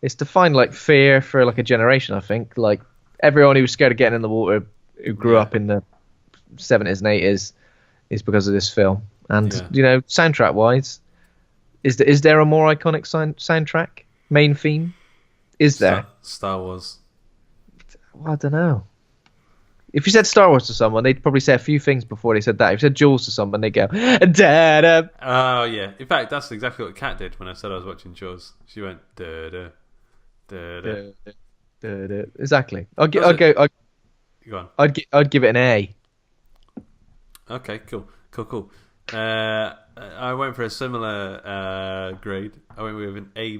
like fear for like a generation. I think like everyone who was scared of getting in the water, who grew up in the 70s and 80s, is because of this film. And soundtrack wise, is there a more iconic soundtrack main theme? Is there? Star Wars. Well, I don't know. If you said Star Wars to someone, they'd probably say a few things before they said that. If you said Jaws to someone, they'd go, da-da. Oh, yeah. In fact, that's exactly what Kat did when I said I was watching Jaws. She went, da-da, da-da. Da-da. Exactly. I'd give it an A. Okay, cool. I went for a similar grade. I went with an A-.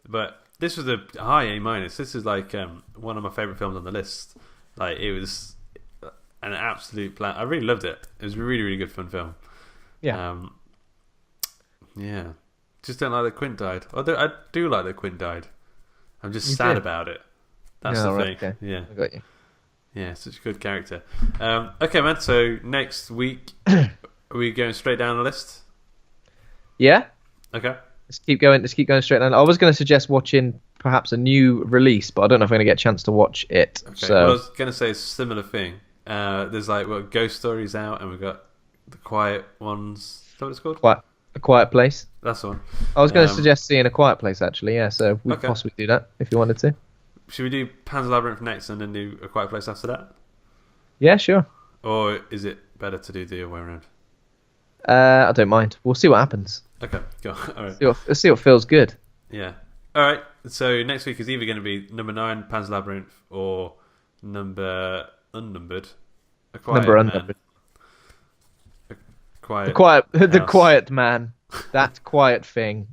But this was a high A-. This is like one of my favourite films on the list. Like, it was an absolute plan. I really loved it. It was a really, really good fun film. Yeah. Yeah. Just don't like that Quint died. Although I do like that Quint died. I'm just sad about it. That's the thing. Okay. Yeah. I got you. Yeah, such a good character. Okay, man. So next week, are we going straight down the list? Yeah. Okay. Let's keep going straight down. I was going to suggest watching perhaps a new release, but I don't know if I'm going to get a chance to watch it. Okay. So Well, I was going to say a similar thing. There's like Ghost Stories out, and we've got The Quiet Ones. Is that what it's called? A Quiet Place. That's the one. I was going to suggest seeing A Quiet Place, actually. Yeah, so we could possibly do that if you wanted to. Should we do Pan's Labyrinth next and then do A Quiet Place after that? Yeah, sure. Or is it better to do the other way around? I don't mind. We'll see what happens. Okay, go on. All right. Let's see what feels good. Yeah. All right. So next week is either going to be number 9, Pan's Labyrinth, or number unnumbered, A Quiet Number Man. unnumbered. The Quiet Man. That quiet thing.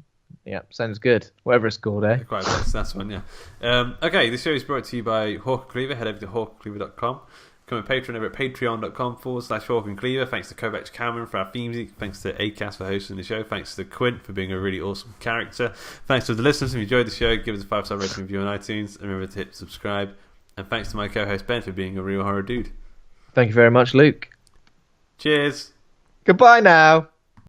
Yeah, sounds good. Whatever it's called, eh? A Quiet Place. That's one. Yeah. Okay. This show is brought to you by Hawk and Cleaver. Head over to hawkandcleaver.com. Become a patron over at patreon.com/Hawk and Cleaver. Thanks to Kovacs Cameron for our theme music. Thanks to Acast for hosting the show. Thanks to Quint for being a really awesome character. Thanks to the listeners. If you enjoyed the show, give us a 5-star rating review on iTunes. And remember to hit subscribe. And thanks to my co-host Ben for being a real horror dude. Thank you very much, Luke. Cheers. Goodbye now.